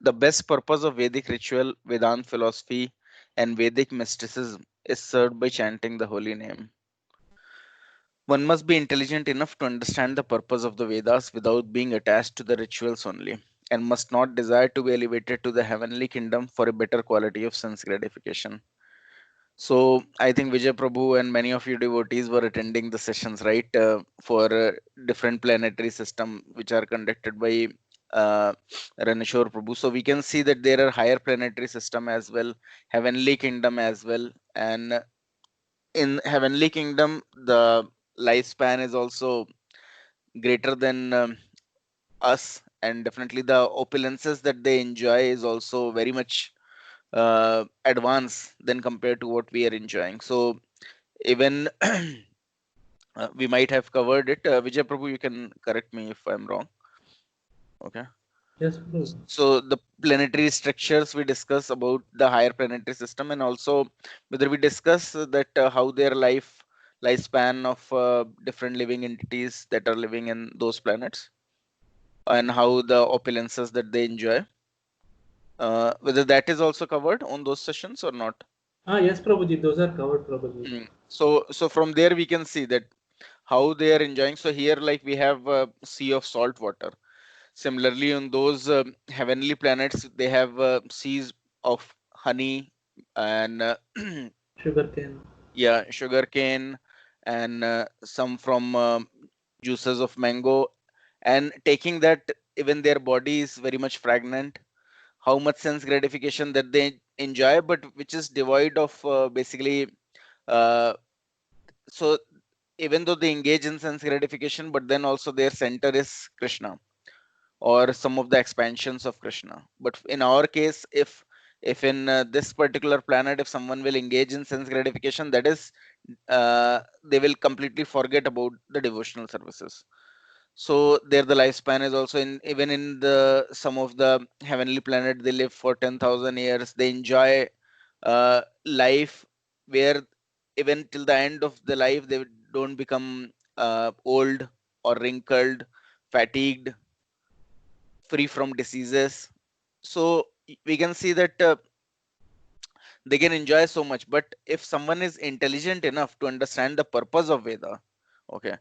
The best purpose of Vedic ritual, Vedant philosophy, and Vedic mysticism is served by chanting the holy name. One must be intelligent enough to understand the purpose of the Vedas without being attached to the rituals only, and must not desire to be elevated to the heavenly kingdom for a better quality of sense gratification. So I think Vijay Prabhu and many of you devotees were attending the sessions, right, for different planetary system which are conducted by uh, Raneshwar Prabhu. So we can see that there are higher planetary system as well, heavenly kingdom as well, and in heavenly kingdom the lifespan is also greater than us, and definitely the opulences that they enjoy is also very much advanced than compared to what we are enjoying. So even we might have covered it. Vijay Prabhu, you can correct me if I'm wrong. Okay. Yes, Prabhu. So the planetary structures we discuss about the higher planetary system, and also whether we discuss that how their lifespan of different living entities that are living in those planets, and how the opulences that they enjoy. Whether that is also covered on those sessions or not. Yes, Prabhuji, those are covered, Prabhuji. So from there we can see that how they are enjoying. So here, like we have a sea of salt water. Similarly, on those heavenly planets, they have seas of honey and Sugarcane. yeah, sugarcane, and some from juices of mango. And taking that, even their body is very much fragrant. How much sense gratification that they enjoy, but which is devoid of basically. Uh, so even though they engage in sense gratification, but then also their center is Krishna or some of the expansions of Krishna. But in our case, if in this particular planet, if someone will engage in sense gratification, that is, they will completely forget about the devotional services. So there, the lifespan is also in, even in the some of the heavenly planet, they live for 10,000 years. They enjoy life where even till the end of the life, they don't become old or wrinkled, fatigued, free from diseases. So we can see that they can enjoy so much. But if someone is intelligent enough to understand the purpose of Veda, okay,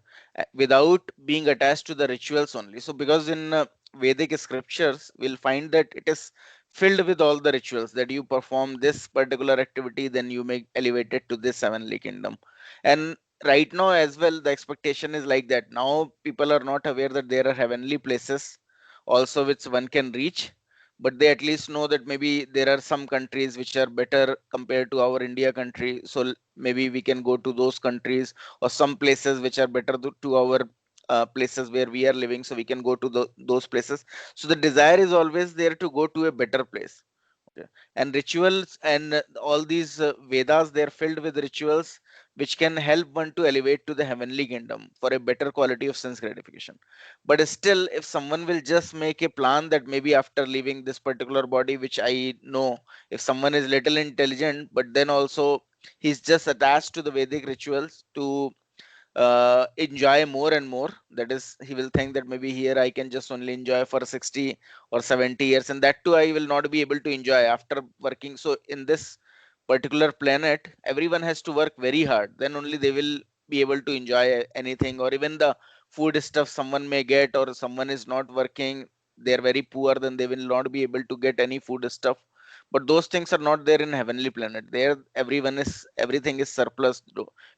without being attached to the rituals only. So because in Vedic scriptures, we'll find that it is filled with all the rituals that you perform this particular activity, then you may elevate it to this heavenly kingdom. And right now as well, the expectation is like that. Now people are not aware that there are heavenly places also which one can reach, but they at least know that maybe there are some countries which are better compared to our India country. So maybe we can go to those countries, or some places which are better to our places where we are living. So we can go to those places. So the desire is always there to go to a better place. Okay. And rituals and all these Vedas, they're filled with rituals which can help one to elevate to the heavenly kingdom for a better quality of sense gratification. But still, if someone will just make a plan that maybe after leaving this particular body, which I know, if someone is little intelligent, but then also he's just attached to the Vedic rituals to enjoy more and more. That is, he will think that maybe here I can just only enjoy for 60 or 70 years, and that too I will not be able to enjoy after working. So in this particular planet, everyone has to work very hard, then only they will be able to enjoy anything, or even the food stuff someone may get, or someone is not working, they're very poor, then they will not be able to get any food stuff. But those things are not there in heavenly planet. There everyone is, everything is surplus.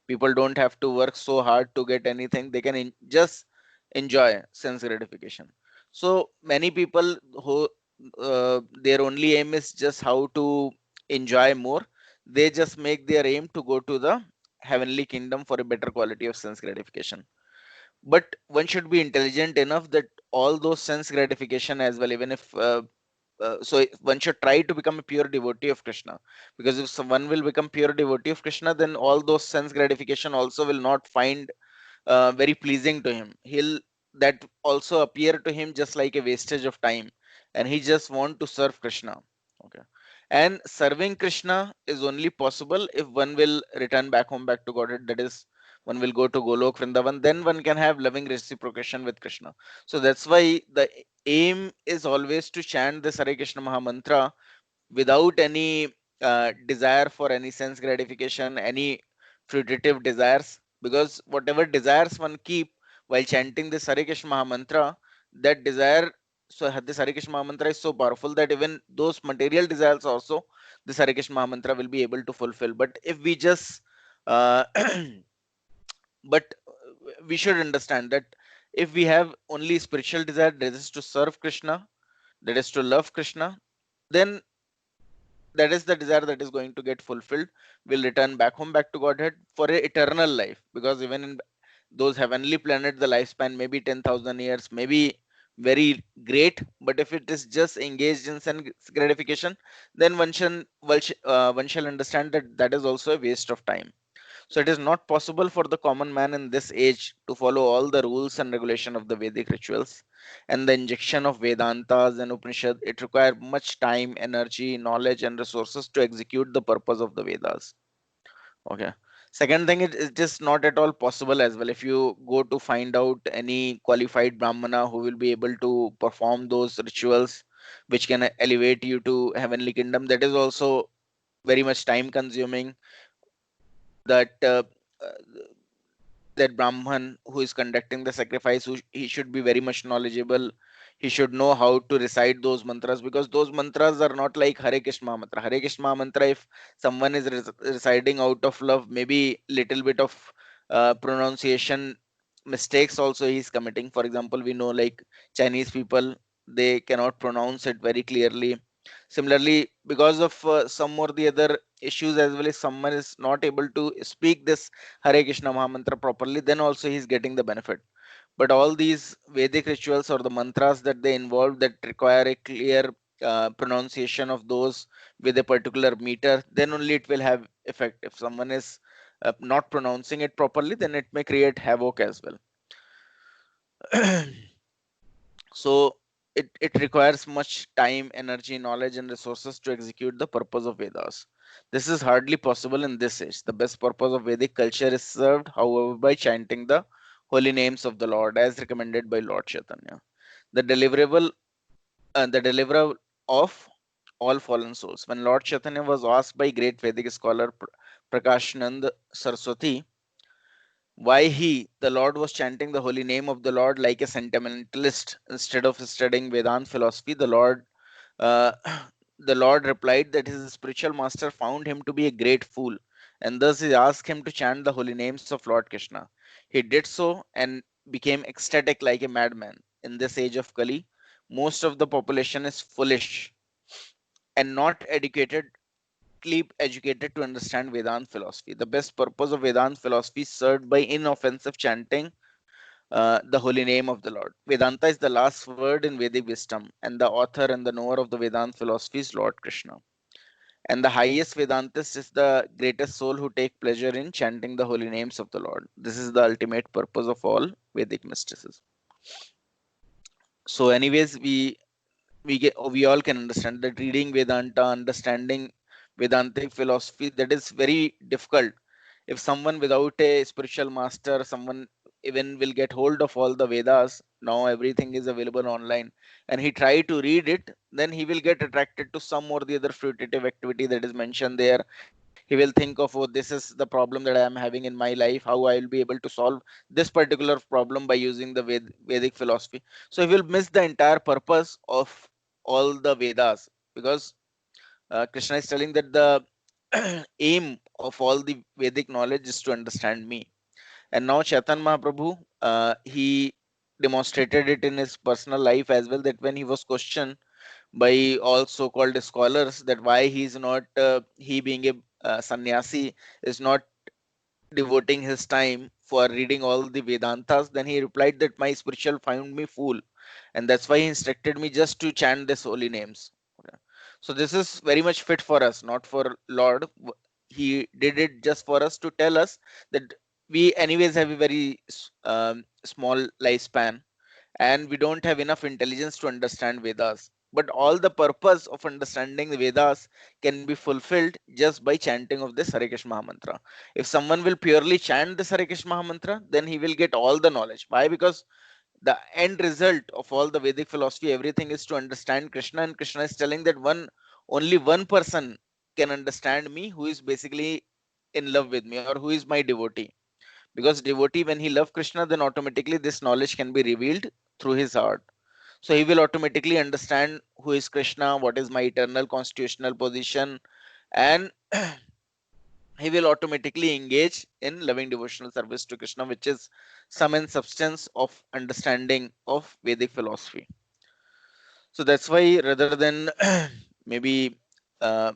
People don't have to work so hard to get anything. They can just enjoy sense gratification. So many people who their only aim is just how to enjoy more, they just make their aim to go to the heavenly kingdom for a better quality of sense gratification. But one should be intelligent enough that all those sense gratification as well, even if one should try to become a pure devotee of Krishna, because if someone will become pure devotee of Krishna, then all those sense gratification also will not find very pleasing to him. He'll, that also appear to him just like a wastage of time, and he just want to serve Krishna. Okay. And serving Krishna is only possible if one will return back home, back to Godhead. That is, one will go to Golok Vrindavan, then one can have loving reciprocation with Krishna. So that's why the aim is always to chant this Hare Krishna Mahamantra without any desire for any sense gratification, any fruitative desires. Because whatever desires one keep while chanting this Hare Krishna Mahamantra, that desire, so this Hare Krishna Mahamantra is so powerful that even those material desires also, this Hare Krishna Mahamantra will be able to fulfill. But if we just, uh, but we should understand that if we have only spiritual desire, that is to serve Krishna, that is to love Krishna, then that is the desire that is going to get fulfilled. We'll return back home, back to Godhead for a eternal life. Because even in those heavenly planets, the lifespan may be 10,000 years, maybe very great. But if it is just engaged in sense gratification, then one shall understand that that is also a waste of time. So it is not possible for the common man in this age to follow all the rules and regulation of the Vedic rituals and the injection of Vedantas and Upanishad. It requires much time, energy, knowledge, and resources to execute the purpose of the Vedas. Okay. Second thing, it is not at all possible as well. If you go to find out any qualified Brahmana who will be able to perform those rituals, which can elevate you to heavenly kingdom, that is also very much time consuming. That uh, that Brahman who is conducting the sacrifice, he should be very much knowledgeable. He should know how to recite those mantras, because those mantras are not like Hare Krishna mantra. Hare Krishna mantra, if someone is reciting out of love, maybe little bit of pronunciation mistakes also he is committing. For example, we know like Chinese people, they cannot pronounce it very clearly. Similarly, because of some or the other issues as well, if someone is not able to speak this Hare Krishna Mahamantra properly, then also he's getting the benefit. But all these Vedic rituals or the mantras that they involve that require a clear pronunciation of those with a particular meter, then only it will have effect. If someone is not pronouncing it properly, then it may create havoc as well. So it requires much time, energy, knowledge, and resources to execute the purpose of Vedas. This is hardly possible in this age. The best purpose of Vedic culture is served, however, by chanting the holy names of the Lord as recommended by Lord Chaitanya. The deliverer of all fallen souls. When Lord Chaitanya was asked by great Vedic scholar Prakashanand Saraswati why the Lord, was chanting the holy name of the Lord like a sentimentalist instead of studying Vedant philosophy, uh, the Lord replied that his spiritual master found him to be a great fool, and thus he asked him to chant the holy names of Lord Krishna. He did so and became ecstatic like a madman. In this age of Kali, most of the population is foolish and not educated to understand Vedant philosophy. The best purpose of Vedant philosophy is served by inoffensive chanting the holy name of the Lord. Vedanta is the last word in Vedic wisdom, and the author and the knower of the Vedant philosophy is Lord Krishna. And the highest Vedantist is the greatest soul who take pleasure in chanting the holy names of the Lord. This is the ultimate purpose of all Vedic mysticism. So, anyways, we all can understand that reading Vedanta, understanding Vedantic philosophy, that is very difficult. If someone without a spiritual master, someone even will get hold of all the Vedas, now everything is available online, and he try to read it, then he will get attracted to some or the other fruitative activity that is mentioned there. He will think of, oh, this is the problem that I am having in my life, how I will be able to solve this particular problem by using the Vedic philosophy. So he will miss the entire purpose of all the Vedas, because Krishna is telling that the aim of all the Vedic knowledge is to understand me. And now Chaitanya Mahaprabhu, he demonstrated it in his personal life as well, that when he was questioned by all so-called scholars that why he is not, he being a sannyasi, is not devoting his time for reading all the Vedantas, then he replied that my spiritual found me fool, and that's why he instructed me just to chant this holy names. Okay. So this is very much fit for us, not for Lord. He did it just for us to tell us that we anyways have a very small lifespan, and we don't have enough intelligence to understand Vedas. But all the purpose of understanding the Vedas can be fulfilled just by chanting of this Hare Krishna Mahamantra. If someone will purely chant this Hare Krishna Mahamantra, then he will get all the knowledge. Why? Because the end result of all the Vedic philosophy, everything is to understand Krishna, and Krishna is telling that only one person can understand me, who is basically in love with me, or who is my devotee. Because devotee, when he love Krishna, then automatically this knowledge can be revealed through his heart. So he will automatically understand who is Krishna, what is my eternal constitutional position, and he will automatically engage in loving devotional service to Krishna, which is sum and substance of understanding of Vedic philosophy. So that's why, rather than maybe uh,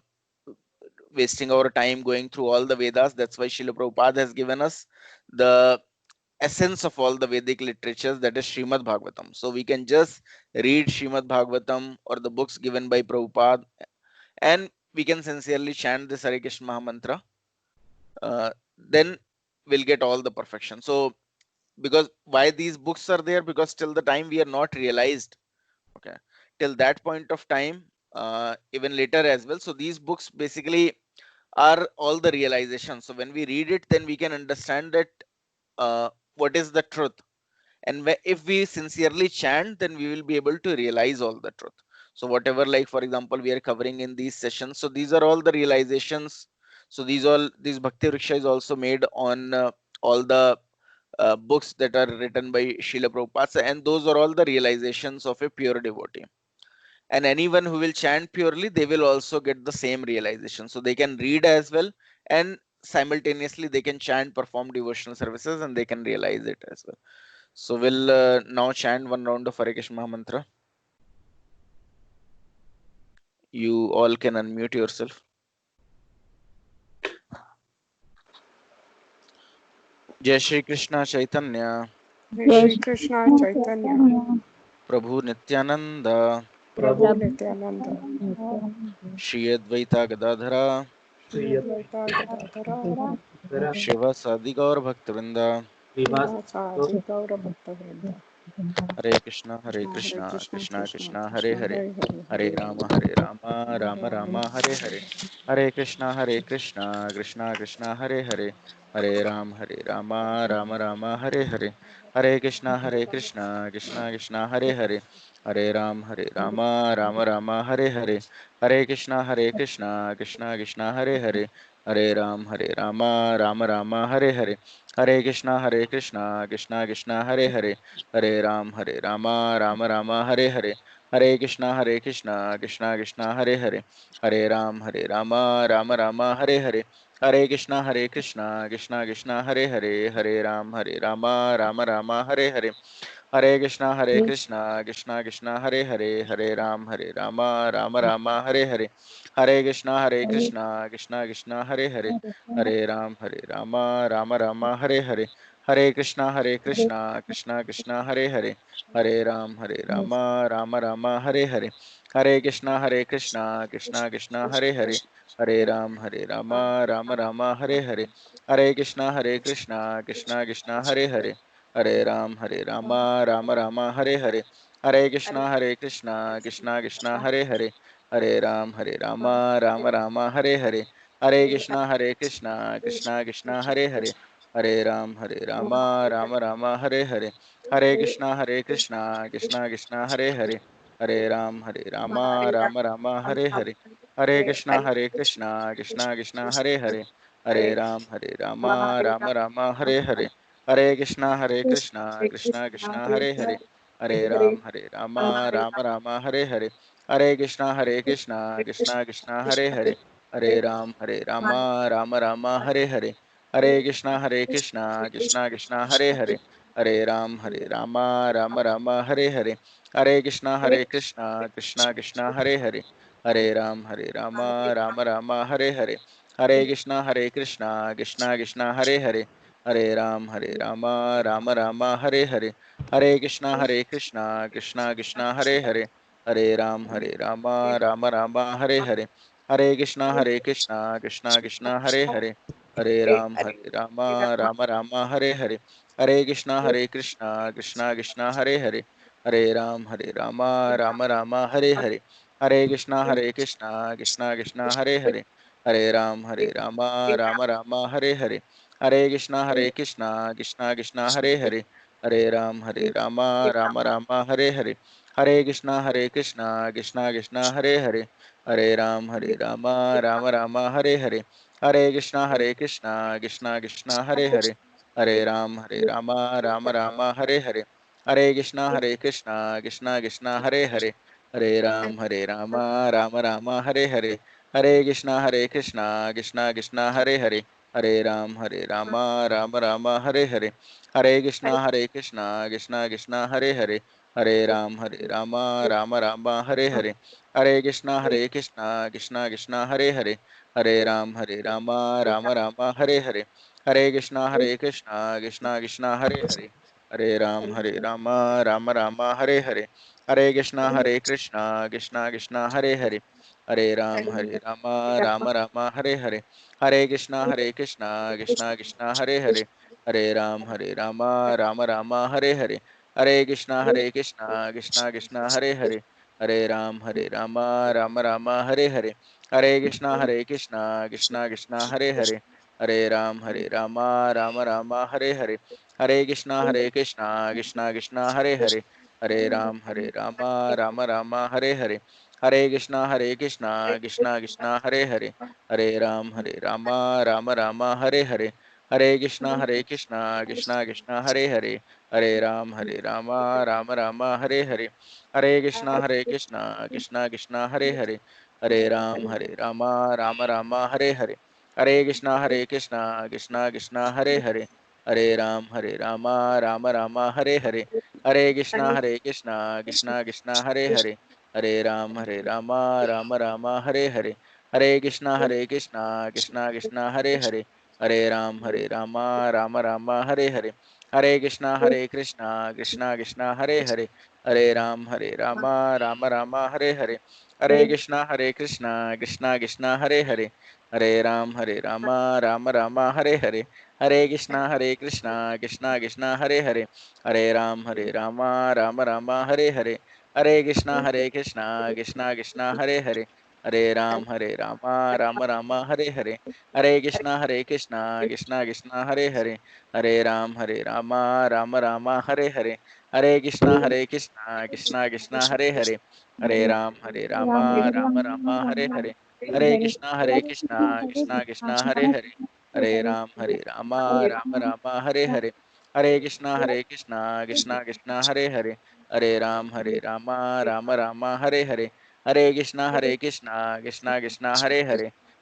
wasting our time going through all the Vedas, that's why Srila Prabhupada has given us the essence of all the Vedic literatures, that is Srimad Bhagavatam. So we can just read Srimad Bhagavatam or the books given by Prabhupada, and we can sincerely chant this Hare Krishna Maha Mantra. Then we'll get all the perfection. So because why these books are there? Because till the time we are not realized, okay, till that point of time, even later as well. So these books basically are all the realizations. So when we read it, then we can understand that what is the truth. And if we sincerely chant, then we will be able to realize all the truth. So whatever, like for example, we are covering in these sessions, so these are all the realizations. So these Bhakti Vriksha is also made on all the books that are written by Srila Prabhupada, and those are all the realizations of a pure devotee. And anyone who will chant purely, they will also get the same realization. So they can read as well, and simultaneously they can chant, perform devotional services, and they can realize it as well. So we'll now chant one round of Hare Krishna Maha Mantra. You all can unmute yourself. Jai Shri Krishna Chaitanya, Jai Shri Krishna Chaitanya, Prabhu Nityananda, Prabhu Nityananda, Shri Advaita Gadadhara, Shri Advaita Gadadhara, Srivasadi Gaur Bhaktivinoda, Srivasadi Gaura Bhaktavrinda. Hare Krishna, Hare Krishna, Krishna Krishna Krishna, Hare Krishna, Hare, Hare Hare, Hare Hare Rama, Rama, Rama Rama Rama, Rama, Hare Hare, Hare Krishna, Krishna Krishna, Hare Hare, Hare Rama, Rama Hare Hare, Hare Krishna, Krishna Krishna, Hare Hare, Hare Rama, Rama Hare Hare, Hare Krishna, Krishna Krishna, Hare Hare, Hare Rama, Rama Hare Hare, Hare Krishna, Krishna Krishna, Hare Hare, Hare Rama, Rama Hare Hare, Hare Krishna, Krishna Krishna, Hare Hare, Hare Rama, Rama Hare Hare, Hare Krishna, Krishna Krishna, Hare Hare, Hare Rama, Rama Hare Hare, Hare Krishna, Krishna Krishna, Hare Hare, Hare Rama, Rama Hare Hare, Hare Krishna, Krishna Krishna, Hare Hare, Hare Rama, Rama Hare Hare, Hare Krishna, Krishna Krishna, Hare Hare, Hare Rama, Rama Hare Hare, Hare Krishna, Krishna Krishna, Hare Hare, Hare Rama, Rama Hare Hare, Hare Krishna, Krishna Krishna, Hare Hare, Hare Rama, Rama Hare Hare, Hare Krishna, Krishna Krishna, Hare Hare, Hare Rama, Rama Hare Hare, Hare Krishna, Krishna Krishna, Hare Hare, Hare Rama, Rama Hare Hare, Hare Krishna, Krishna Krishna, Hare Hare, Hare Rama, Rama Hare Hare, Hare Krishna, Krishna Krishna, Hare Hare, Hare Rama, Rama Hare Hare, Hare Krishna, Krishna Krishna, Hare Hare, Hare Rama, Rama Hare Hare, Hare Krishna, Krishna Krishna, Hare Hare, Hare Rama, Rama Hare Hare, Hare Krishna, Krishna Krishna, Hare Hare, Hare Rama, Rama Hare Hare, Hare Krishna, Krishna Krishna, Hare Hare, Hare Rama, Rama Hare Hare, Hare Krishna, Krishna Krishna, Hare Hare, Hare Rama, Rama Hare Hare, Hare Krishna, Krishna Krishna, Hare Hare, Hare Rama, Rama Hare Hare, Hare Krishna, Krishna Krishna, Hare Hare, Hare Rama, Rama Hare Hare, Hare Krishna, Krishna Krishna, Hare Hare, Hare Rama, Rama Hare Hare, Hare Krishna, Krishna Krishna, Hare Hare, Hare Rama, Rama Hare Hare, Hare Krishna, Krishna Krishna, Hare Hare, Hare Ram Ram Hare Hare, Hare Krishna Krishna Krishna Hare Hare, Hare Ram Ram Ram Hare Hare, Hare Krishna Krishna Krishna Hare Hare, Hare Ram Ram Ram Hare Hare, Hare Krishna Krishna Krishna Hare Hare, Hare Ram Ram Ram Hare Hare, Hare Krishna Krishna Krishna Hare Hare, Hare Ram Ram Ram Hare Hare, Hare Krishna Krishna Krishna Hare Hare, Hare Ram Ram Ram Hare Hare, Hare Krishna Krishna Krishna Hare Hare, Hare Ram Ram Ram Hare Hare, Hare Krishna Krishna Krishna Hare Hare, Hare Ram Ram Ram Hare Hare, Hare Krishna Krishna Krishna Hare Hare, Hare Ram Ram Ram Hare Hare, Hare Krishna Krishna Krishna Hare Hare, Hare Ram Ram Ram Hare Hare, Hare Krishna Krishna Krishna Hare Hare, Hare Ram Ram Ram Hare Hare, Hare Krishna Krishna Krishna Hare Hare, Hare Ram Ram Ram Hare Hare, Hare Krishna Krishna Krishna Hare Hare, Hare Ram Ram Ram Hare Hare, Hare Krishna Krishna Krishna Hare Hare, Hare Ram Ram Ram Hare Hare, Hare Krishna Krishna Krishna Hare Hare, Hare Ram Ram Ram Hare Hare, Hare Krishna Krishna Krishna Hare Hare, Hare Ram Ram Ram Hare Hare, Hare Krishna Krishna Krishna Hare Hare, Hare Ram Ram Ram Hare Hare, Hare Krishna Krishna Krishna Hare Hare, Hare Ram Ram Ram Hare Hare, Hare Krishna Krishna Krishna Hare Hare, Hare Ram Ram Ram Hare Hare, Hare Krishna Krishna Krishna Hare Hare, Hare Ram Ram Ram Hare Hare, Hare Krishna Krishna Krishna Krishna Hare Hare, Hare Ram Ram Ram Hare Hare, Hare Krishna Krishna Krishna Krishna Hare Hare, Hare Ram Ram Ram Hare Hare, Hare Krishna Krishna Krishna Krishna Hare Hare, Hare Ram Ram Ram Hare Hare, Hare Krishna Krishna Krishna Krishna Hare Hare, Hare Ram Ram Ram Hare Hare, Hare Krishna Krishna Krishna Krishna Hare Hare, Hare Ram Ram Ram Hare Hare, Hare Krishna Krishna Krishna Hare Hare, Hare Ram Ram Ram Hare Hare, Hare Krishna Krishna Krishna Hare Hare, Hare Ram Ram Ram Hare Hare, Hare Krishna Krishna Krishna Hare Hare, Hare Ram Ram Ram Hare Hare, Hare Krishna Krishna Krishna Hare Hare, Hare Ram Ram Ram Hare Hare, Hare Krishna Krishna Krishna Krishna Hare Hare,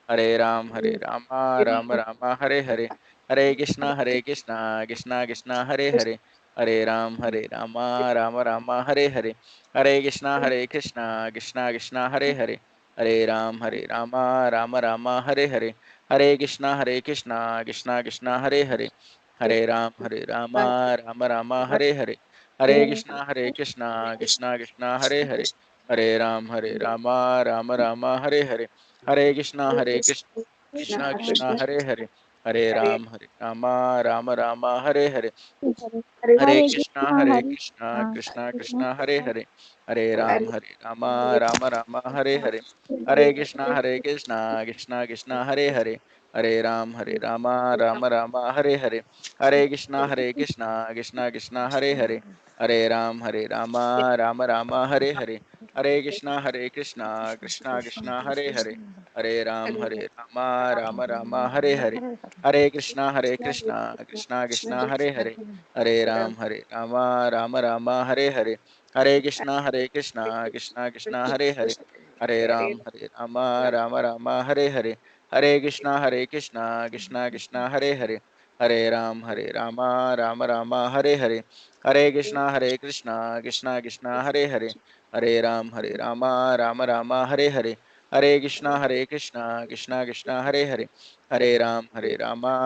Hare Ram Ram Ram Hare Hare, Hare Krishna Krishna Krishna Hare Hare, Hare Ram Ram Ram Hare Hare, Hare Krishna Krishna Krishna Krishna Hare Hare, Hare Ram Ram Ram Hare Hare, Hare Krishna Krishna Krishna Hare Hare, Hare Ram Ram Ram Hare Hare, Hare Krishna Krishna Krishna Hare Hare, Hare Ram Ram Ram Hare Hare, Hare Krishna Krishna Krishna Krishna Hare Hare, Hare Ram Ram Ram Hare Hare, Hare Krishna Krishna Krishna Hare Hare, Hare Ram Ram Ram Hare Hare, Hare Krishna Krishna Krishna Krishna Hare Hare, Hare Ram Ram Ram Hare Hare, Hare Krishna Krishna Krishna Hare Hare, Hare Ram Ram Ram Hare Hare, Hare Krishna Krishna Krishna Hare Hare, Hare Ram Ram Hare Hare, Hare Krishna Krishna Krishna Hare Hare, Hare Ram Ram Hare Hare, Hare Krishna Krishna Krishna Hare Hare, Hare Ram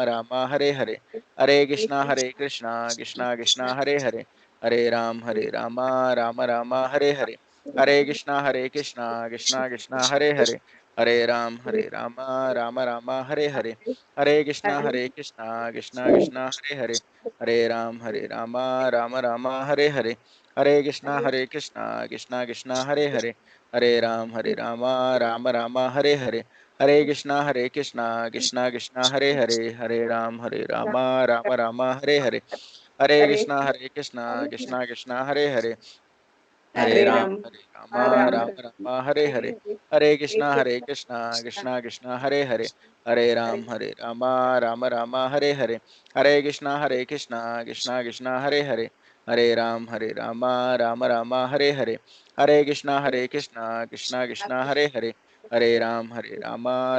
Ram Hare Hare, Hare Krishna Krishna Krishna Hare Hare, Hare Ram Ram Ram Hare Hare, Hare Krishna Krishna Krishna Hare Hare, Hare Ram Ram Ram Hare Hare, Hare Krishna Krishna Krishna Hare Hare, Hare Ram Ram Ram Hare Hare, Hare Krishna Krishna Krishna Hare Hare, Hare Ram Ram Ram Hare Hare, Hare Krishna Krishna Krishna Hare Hare, Hare Ram Ram Ram Hare Hare, Hare Krishna Krishna Krishna Hare Hare, Hare Ram Ram Ram Hare Hare, Hare Krishna Krishna Krishna Hare Hare, Hare Ram Ram Ram Hare Hare, Hare Krishna Krishna Krishna Hare Hare, Hare Ram Ram Ram Hare Hare, Hare Krishna Krishna Krishna Hare Hare, Hare Ram Ram Ram Hare Hare, Hare Krishna Krishna Krishna Hare Hare, Hare Ram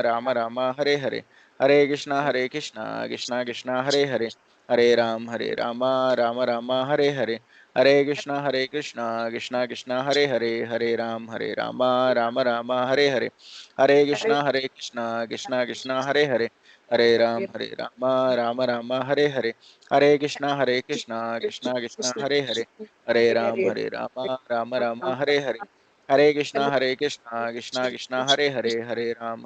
Ram Ram Hare Hare, Hare Krishna Krishna Krishna Hare Hare, Hare Ram Ram Ram Hare Hare, Hare Krishna Krishna Krishna Hare Hare, Hare Ram Ram Ram Hare Hare, Hare Krishna Krishna Krishna Hare Hare, Hare Ram Ram Ram Hare Hare, Hare Krishna Krishna Krishna Hare Hare, Hare Ram Ram Ram Hare Hare, Hare Krishna Krishna Krishna Hare Hare, Hare Ram Ram Ram Hare Hare, Hare Krishna Krishna Krishna Hare Hare, Hare Ram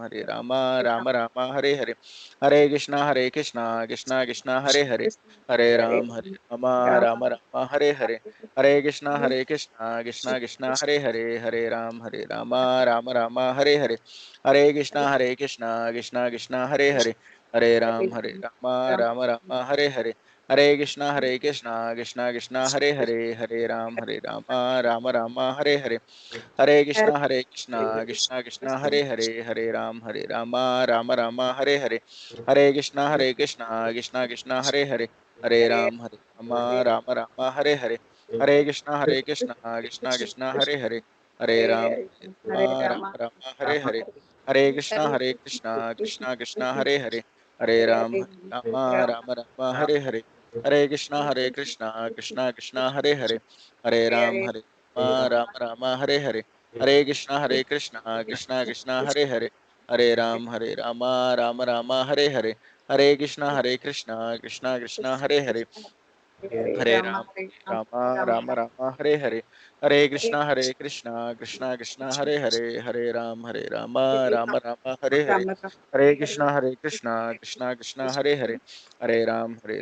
Ram Ram Hare Hare, Hare Krishna Krishna Krishna Hare Hare, Hare Ram Ram Ram Hare Hare, Hare Krishna Krishna Krishna Hare Hare, Hare Ram Ram Ram Hare Hare, Hare Krishna Krishna Krishna Hare Hare, Hare Ram Ram Ram Hare Hare, Hare Krishna Krishna Krishna Hare Hare, Hare Ram Ram Ram Hare Hare, Hare Krishna Krishna Krishna Hare Hare, Hare Ram Ram Ram Hare Hare, Hare Krishna Krishna Krishna Hare Hare, Hare Ram Ram Ram Hare Hare, Hare Krishna Krishna Krishna Hare Hare, Hare Ram Ram Ram Hare Hare, Hare Krishna Krishna Krishna Hare Hare, Hare Ram Ram Ram Hare Hare, Hare Krishna Krishna Krishna Hare Hare, Hare Ram Ram Ram Hare Hare, Hare Krishna Krishna Krishna Hare Hare, Hare Ram Ram Ram Hare Hare, Hare Krishna Krishna Krishna Hare Hare, Hare Ram Ram Ram Hare Hare, Hare Krishna Krishna Krishna Hare Hare, Hare Ram Ram Ram Hare Hare, Hare Krishna Krishna Krishna Hare Hare, Hare Ram Ram Ram Hare Hare, Hare Krishna Krishna Krishna Hare Hare, Hare Ram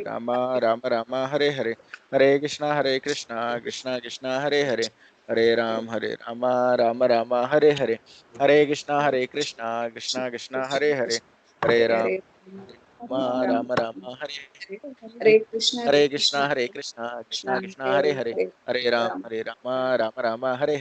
Ram Ram Hare Hare, Hare Krishna Krishna Krishna Hare Hare, Hare Ram Ram Hare Hare, Hare Krishna Krishna Krishna Hare Hare, Hare Ram Ram Hare Hare, Hare Hare Hare Krishna Krishna Krishna Krishna Krishna Hare Krishna Hare, Hare Hare, Hare Ram Hare Ram Ram Ram Ram Ram Hare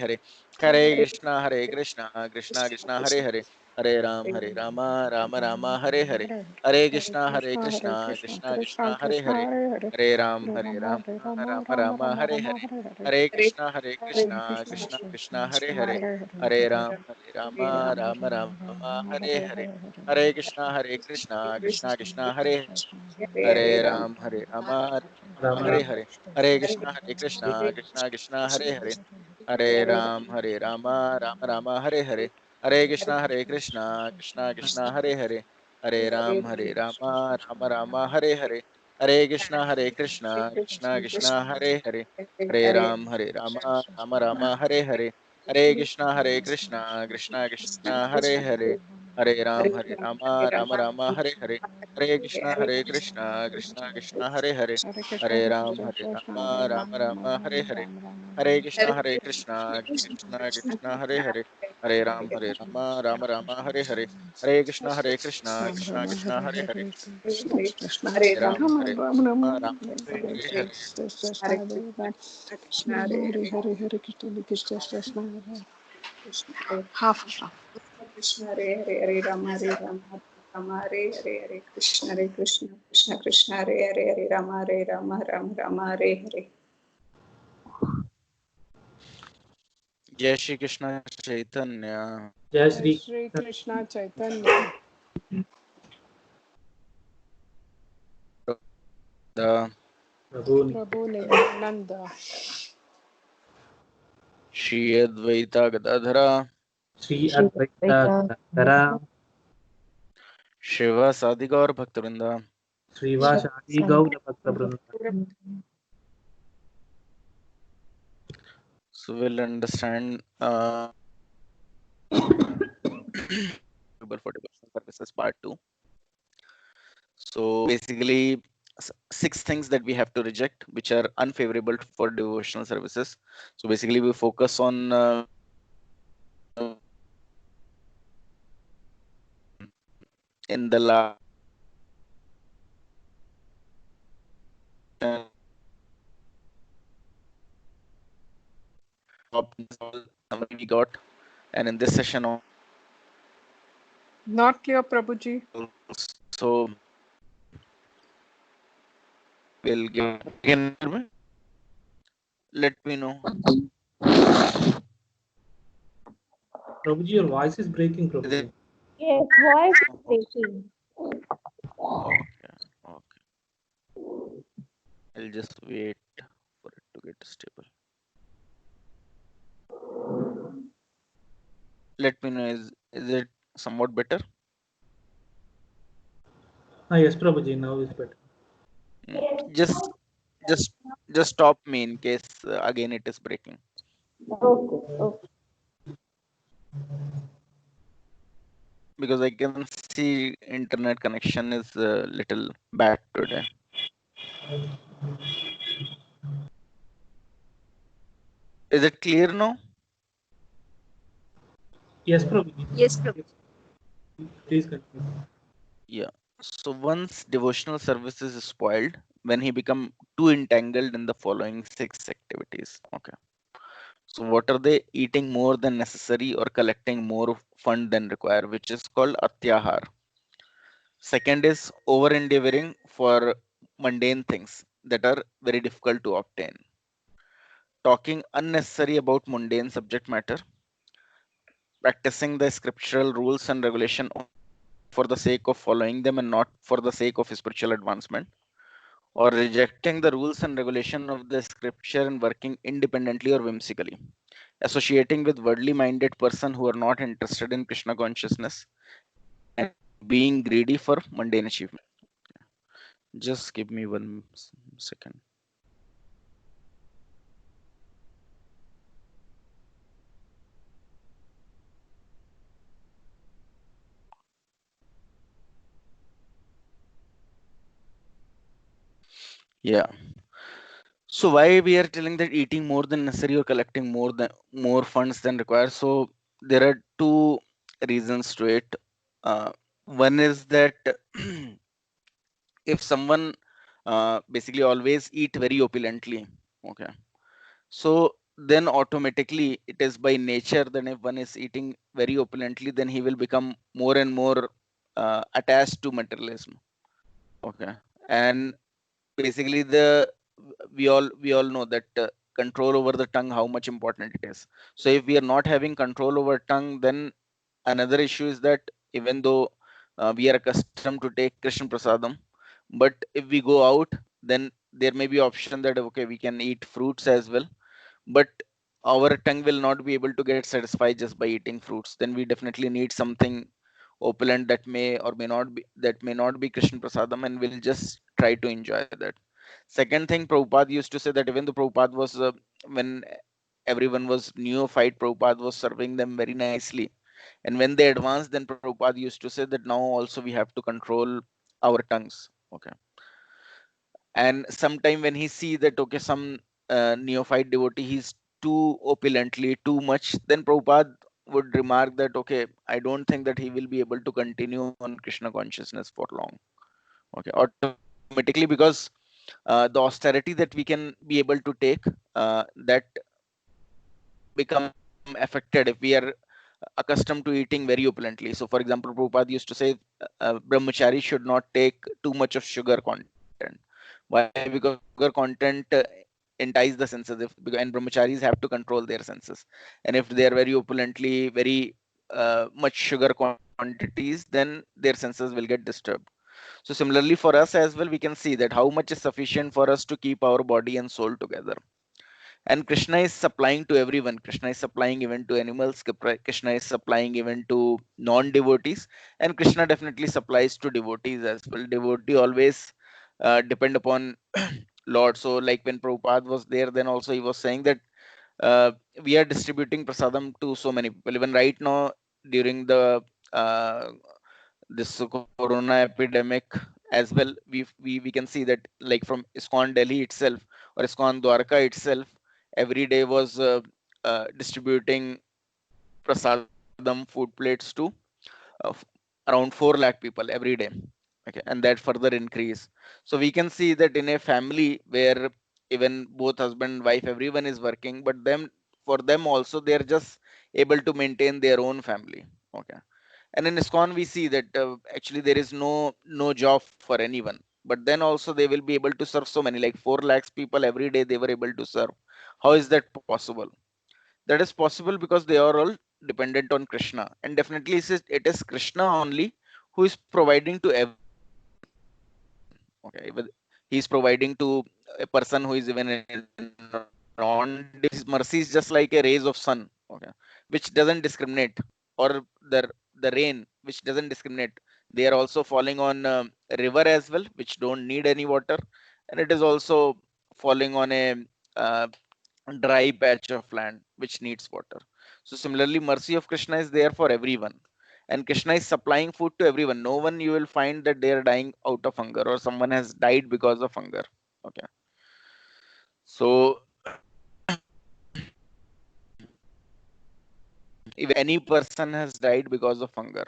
Ram Hare, Hare Hare, Hare Krishna Hare Krishna Krishna Krishna Krishna Hare Krishna Hare, Hare Hare Hare Hare, Ram Hare Ram Ram Ram Ram Ram Hare Hare Hare, Hare Hare, Hare Krishna Hare Krishna Krishna Krishna Hare, Krishna Hare Hare Ram Ram Hare Ram Hare, Krishna Hare Krishna Krishna Krishna Krishna Hare Hare, Hare Hare Hare, Ram Ram Hare Hare, Hare Krishna Krishna Krishna Hare Hare, Hare Ram Ram Ram Hare Hare, Hare Krishna Krishna Krishna Hare Hare, Hare Ram Ram Ram Hare Hare, Hare Krishna Krishna Krishna Hare Hare, Hare Ram Ram Ram Hare Hare, Hare Krishna Krishna Krishna Hare Hare, Hare Krishna Hare Krishna Krishna Hare Ram Hare Hare, Hare Krishna Krishna Krishna Hare Hare, Hare Ram Ram Ram Hare Hare, Hare Krishna Ram Krishna Ram Krishna Hare Hare Hare, Hare Krishna Krishna Hare Ram Ram Ram Ram Ram Hare Hare Hare, Krishna Krishna Hare Ram Hare Hare Hare Krishna Krishna Krishna Hare half of them. जय श्री कृष्ण चैतन्य जय जय श्री श्री कृष्ण कृष्णा चैतन्य the प्रभु प्रभु नित्यानंद श्री अद्वैता गदाधरा श्री अद्वैता गदाधरा श्रीवासादि गौर भक्तवृंदा. श्रीवासादि गौर भक्त वृंद So we'll understand for devotional services part 2. So basically six things that we have to reject which are unfavorable for devotional services. So basically we focus on in the last summary we got, and in this session Not clear, Prabhuji. also we'll give again. Let me know. Prabhuji, your voice is breaking, Is Prabhuji. it Yes, voice is breaking. okay? Okay. I'll just wait for it to get stable. Let me know. Is it somewhat better? Yes, Prabhuji, now is better. Just stop me in case again it is breaking. Okay, okay. Because I can see internet connection is a little bad today. Is it clear now? Yes, Prabhuji. Yes, Prabhuji. Please continue. Yeah. So once devotional service is spoiled, when he become too entangled in the following 6 activities. Okay. So what are they? Eating more than necessary or collecting more fund than required, which is called atyahar. Second is over endeavoring for mundane things that are very difficult to obtain. Talking unnecessary about mundane subject matter, practicing the scriptural rules and regulation for the sake of following them and not for the sake of spiritual advancement, or rejecting the rules and regulation of the scripture and working independently or whimsically, associating with worldly minded person who are not interested in Krishna consciousness, and being greedy for mundane achievement. Just give me one second. Yeah. So why we are telling that eating more than necessary or collecting more funds than required? So there are two reasons to it. One is that if someone basically always eat very opulently, okay, so then automatically it is by nature that if one is eating very opulently, then he will become more and more attached to materialism. Okay, and basically we all know that control over the tongue, how much important it is. So if we are not having control over tongue, then another issue is that even though we are accustomed to take Krishna prasadam, but if we go out, then there may be option that okay, we can eat fruits as well, but our tongue will not be able to get satisfied just by eating fruits. Then we definitely need something opulent that may not be Krishna prasadam, and we'll just try to enjoy that. Second thing, Prabhupada used to say that even though Prabhupada was when everyone was neophyte, Prabhupada was serving them very nicely, and when they advanced, then Prabhupada used to say that now also we have to control our tongues. Okay, and sometime when he see that okay, some neophyte devotee, he's too opulently too much, then Prabhupada would remark that okay, I don't think that he will be able to continue on Krishna consciousness for long. Okay, automatically, because the austerity that we can be able to take, that become affected if we are accustomed to eating very opulently. So for example, Prabhupada used to say brahmachari should not take too much of sugar content. Why? Because sugar content entice the senses, and brahmacharis have to control their senses, and if they are very opulently very much sugar quantities, then their senses will get disturbed. So similarly for us as well, we can see that how much is sufficient for us to keep our body and soul together. And Krishna is supplying to everyone. Krishna is supplying even to animals. Krishna is supplying even to non-devotees, and Krishna definitely supplies to devotees as well. Devotee always depend upon Lord. So like when Prabhupada was there, then also he was saying that uh, we are distributing prasadam to so many people. Even right now during the uh, this corona epidemic as well, we can see that like from ISKCON Delhi itself or ISKCON Dwarka itself, every day was distributing prasadam food plates to uh, f- around 4 lakh people every day. Okay, and that further increase. So we can see that in a family where even both husband wife everyone is working, but them for them also they are just able to maintain their own family. Okay. And in ISKCON we see that actually there is no job for anyone, but then also they will be able to serve so many, like 4 lakhs people every day they were able to serve. How is that possible? That is possible because they are all dependent on Krishna, and definitely it is Krishna only who is providing to everyone. Okay, but he is providing to a person who is even on his mercy is just like a rays of sun. Okay, which doesn't discriminate, or the the rain which doesn't discriminate. They are also falling on river as well, which don't need any water, and it is also falling on a uh, dry patch of land which needs water. So similarly, mercy of Krishna is there for everyone, and Krishna is supplying food to everyone. No one you will find that they are dying out of hunger or someone has died because of hunger. Okay, so if any person has died because of hunger,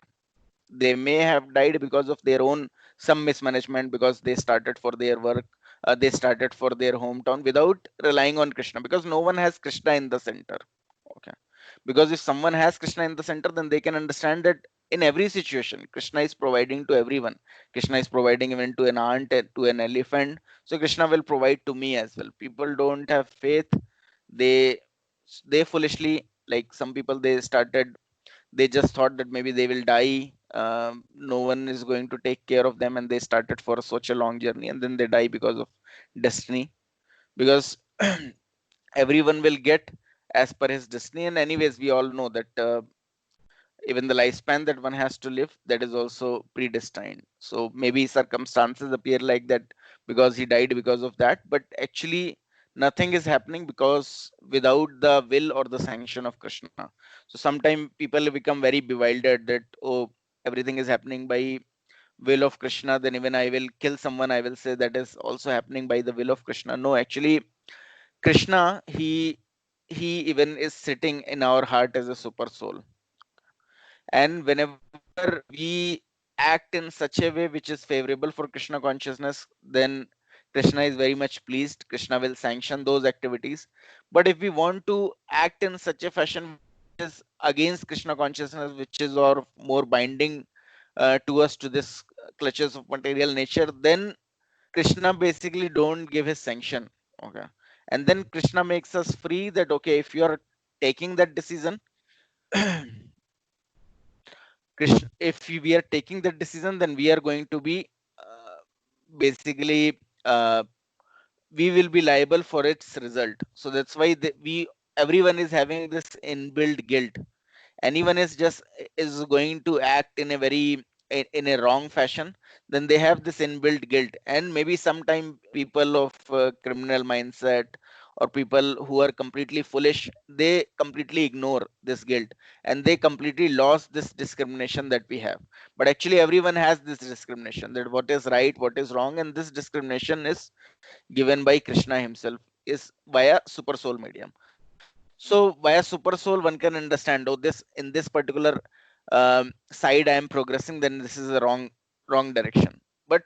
they may have died because of their own some mismanagement, because they started for their work, they started for their hometown without relying on Krishna, because no one has Krishna in the center. Okay, because if someone has Krishna in the center, then they can understand that in every situation Krishna is providing to everyone. Krishna is providing even to an ant, to an elephant, so Krishna will provide to me as well. People don't have faith. They they foolishly, like some people, they just thought that maybe they will die, no one is going to take care of them, and they started for such a long journey, and then they die because of destiny. Because everyone will get as per his destiny, and anyways we all know that even the lifespan that one has to live, that is also predestined. So maybe circumstances appear like that because he died because of that, but actually nothing is happening because without the will or the sanction of Krishna. So sometimes people become very bewildered that, oh, everything is happening by will of Krishna, then even I will kill someone, I will say that is also happening by the will of Krishna. No, actually Krishna, he even is sitting in our heart as a super soul, and whenever we act in such a way which is favorable for Krishna consciousness, then Krishna is very much pleased. Krishna will sanction those activities. But if we want to act in such a fashion which is against Krishna consciousness, which is or more binding to us, to this clutches of material nature, then Krishna basically don't give his sanction. Okay, and then Krishna makes us free that, okay, if you are taking that decision, Krishna, if we are taking that decision, then we are going to be basically we will be liable for its result. So that's why we everyone is having this inbuilt guilt. Anyone is going to act in a very in a wrong fashion, then they have this inbuilt guilt. And maybe sometime people of criminal mindset or people who are completely foolish, they completely ignore this guilt, and they completely lost this discrimination that we have. But actually everyone has this discrimination, that what is right, what is wrong, and this discrimination is given by Krishna himself, is via super soul medium. So via super soul, one can understand, oh, this in this particular side I am progressing, then this is a wrong direction. But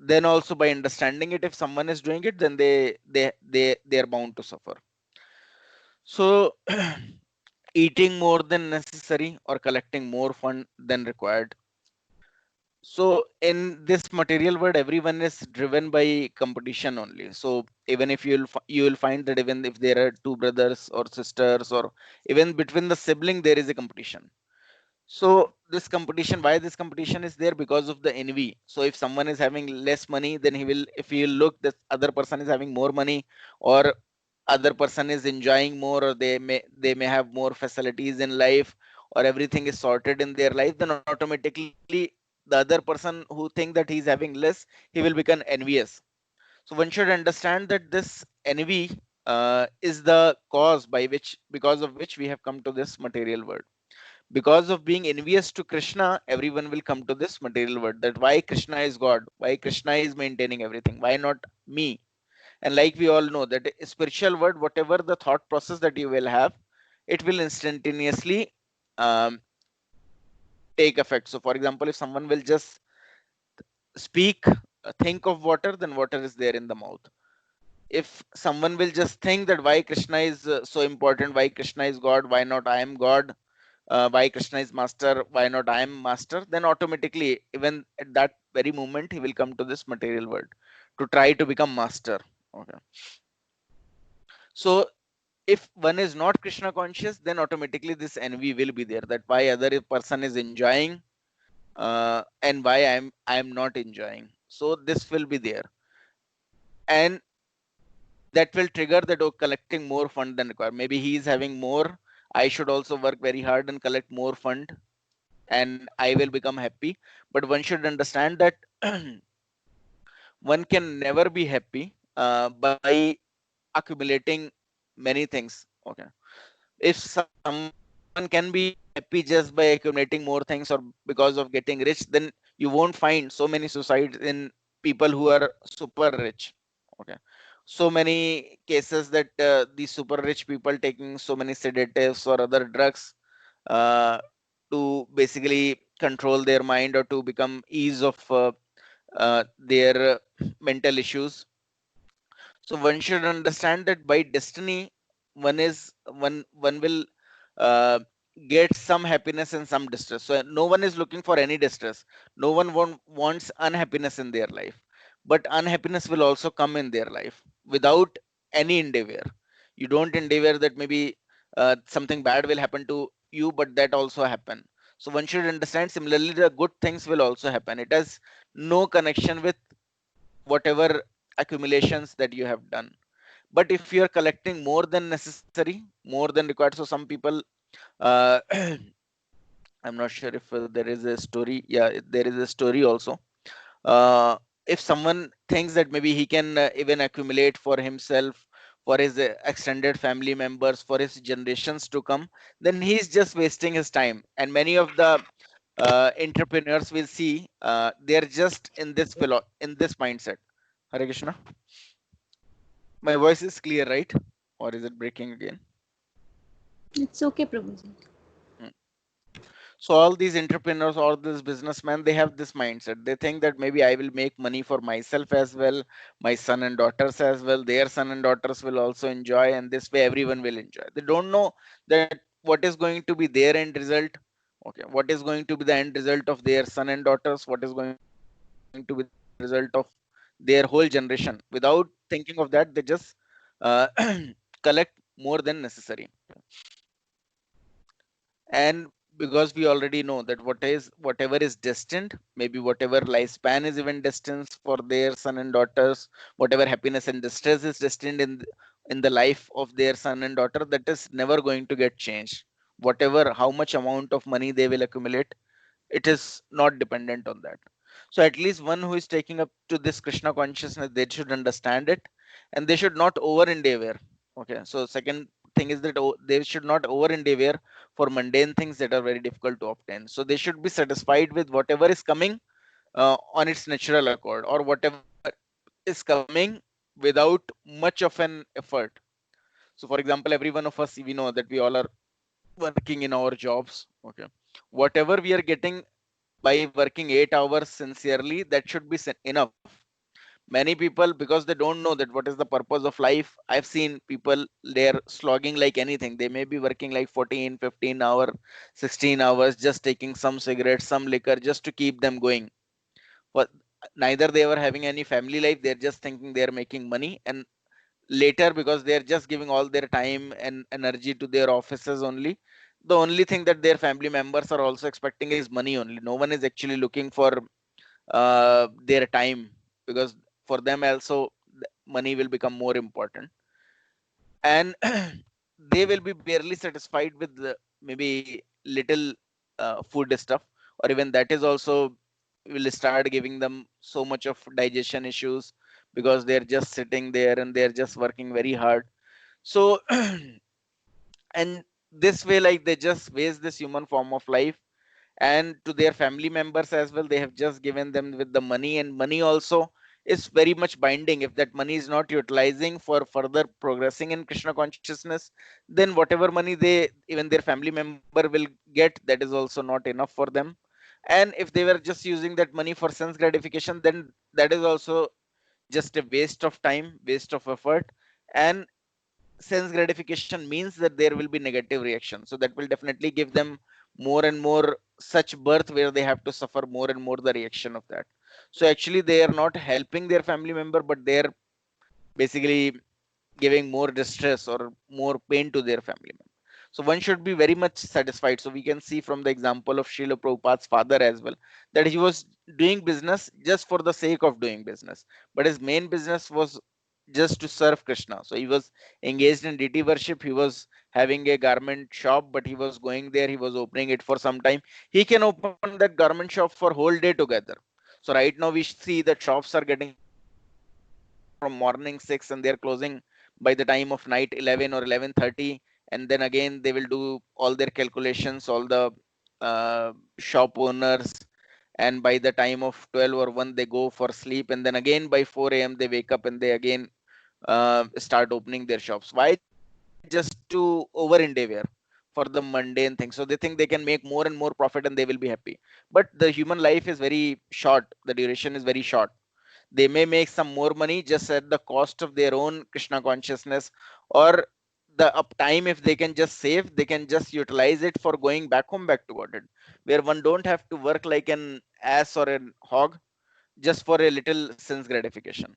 then also by understanding it, if someone is doing it, then they are bound to suffer. So eating more than necessary or collecting more fund than required. So in this material world, everyone is driven by competition only. So even if you will find that even if there are two brothers or sisters, or even between the sibling, there is a competition. So this competition, why this competition is there? Because of the envy. So if someone is having less money, then he will, if he will look that other person is having more money, or other person is enjoying more, or they may have more facilities in life, or everything is sorted in their life, then automatically the other person who think that he's having less, he will become envious. So one should understand that this envy is the cause by which, because of which we have come to this material world. Because of being envious to Krishna, everyone will come to this material world. That why Krishna is God, why Krishna is maintaining everything, why not me? And like we all know that a spiritual world, whatever the thought process that you will have, it will instantaneously um, take effect. So for example, if someone will just speak, think of water, then water is there in the mouth. if someone will just think that why Krishna is so important, why Krishna is God, why not I am God, why Krishna is master, why not I am master, then automatically, even at that very moment, he will come to this material world to try to become master. Okay. So if one is not Krishna conscious, then automatically this envy will be there, that why other person is enjoying and why I'm not enjoying. So this will be there, and that will trigger that, oh, collecting more fund than required. Maybe he is having more. I should also work very hard and collect more fund, and I will become happy. But one should understand that one can never be happy by accumulating many things. Okay. If someone can be happy just by accumulating more things or because of getting rich, then you won't find so many suicides in people who are super rich. Okay. So many cases that these super rich people taking so many sedatives or other drugs uh, to basically control their mind or to become ease of their mental issues. So one should understand that by destiny, one will uh, get some happiness and some distress. So no one is looking for any distress. No one wants unhappiness in their life, but unhappiness will also come in their life without any endeavor. You don't endeavor that maybe something bad will happen to you, but that also happen. So one should understand similarly the good things will also happen. It has no connection with whatever accumulations that you have done. But if you are collecting more than necessary, more than required, so some people uh, I'm not sure if there is a story. Yeah, there is a story also. uh, if someone thinks that maybe he can even accumulate for himself, for his extended family members, for his generations to come, then he's just wasting his time. And many of the entrepreneurs will see they're just in this in this mindset. Hare Krishna. My voice is clear, right? Or is it breaking again? It's okay, Prabhuji. Hmm. So all these entrepreneurs or this businessmen, they have this mindset. They think that maybe I will make money for myself as well, my son and daughters as well. Their son and daughters will also enjoy, and this way everyone will enjoy. They don't know that what is going to be their end result. Okay, what is going to be the end result of their son and daughters? What is going to be the end result of their whole generation? Without thinking of that, they just uh, collect more than necessary. And because we already know that whatever is destined, maybe whatever lifespan is even destined for their son and daughters, whatever happiness and distress is destined in the life of their son and daughter, that is never going to get changed. Whatever, how much amount of money they will accumulate, it is not dependent on that. So at least one who is taking up to this Krishna consciousness, they should understand it, and they should not over endeavor. Okay, so second thing is that they should not over endeavor for mundane things that are very difficult to obtain. So they should be satisfied with whatever is coming on its natural accord, or whatever is coming without much of an effort. So for example, every one of us, we know that we all are working in our jobs. Okay, whatever we are getting by working 8 hours sincerely, that should be enough. Many people, because they don't know that what is the purpose of life, I've seen people, they're slogging like anything. They may be working like 14, 15 hour, 16 hours, just taking some cigarettes, some liquor, just to keep them going. But neither they were having any family life, they're just thinking they're making money. And later, because they're just giving all their time and energy to their offices only, the only thing that their family members are also expecting is money only. No one is actually looking for their time, because for them also money will become more important. And they will be barely satisfied with maybe little food stuff, or even that is also will start giving them so much of digestion issues, because they're just sitting there and they're just working very hard. So and this way, like, they just waste this human form of life. And to their family members as well, they have just given them with the money, and money also is very much binding. If that money is not utilizing for further progressing in Krishna consciousness, then whatever money they, even their family member will get, that is also not enough for them. And if they were just using that money for sense gratification, then that is also just a waste of time, waste of effort. And sense gratification means that there will be negative reaction, so that will definitely give them more and more such birth where they have to suffer more and more the reaction of that. So actually they are not helping their family member, but they're basically giving more distress or more pain to their family member. So one should be very much satisfied. So we can see from the example of Srila Prabhupada's father as well, that he was doing business just for the sake of doing business, but his main business was just to serve Krishna. So he was engaged in deity worship. He was having a garment shop, but he was going there. He was opening it for some time. He can open that garment shop for whole day together. So right now we see that shops are getting from morning 6 and they're closing by the time of night 11 or 11:30, and then again they will do all their calculations, all the shop owners, and by the time of 12 or 1 they go for sleep, and then again by 4 a.m. they wake up and they again start opening their shops. Why? Just to over endeavor for the mundane thing. So they think they can make more and more profit and they will be happy, but the human life is very short, the duration is very short. They may make some more money just at the cost of their own Krishna consciousness, or the uptime. If they can just save, they can just utilize it for going back home, back to Godhead, where one don't have to work like an ass or a hog just for a little sense gratification.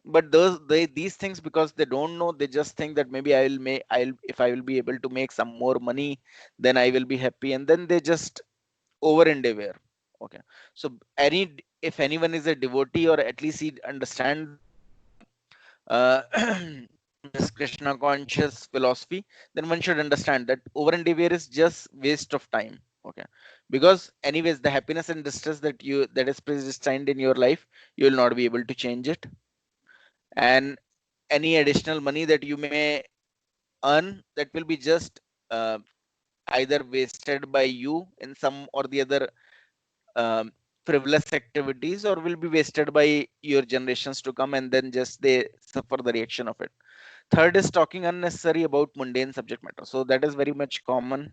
But these things, because they don't know, they just think that maybe I'll, if I will be able to make some more money, then I will be happy, and then they just over endeavor. Okay. So if anyone is a devotee, or at least he understand uh, this Krishna conscious philosophy, then one should understand that over endeavor is just waste of time. Okay. Because anyways, the happiness and distress that is predestined in your life, you will not be able to change it. And any additional money that you may earn, that will be just uh, either wasted by you in some or the other um, frivolous activities, or will be wasted by your generations to come, and then just they suffer the reaction of it. Third is talking unnecessary about mundane subject matter. So that is very much common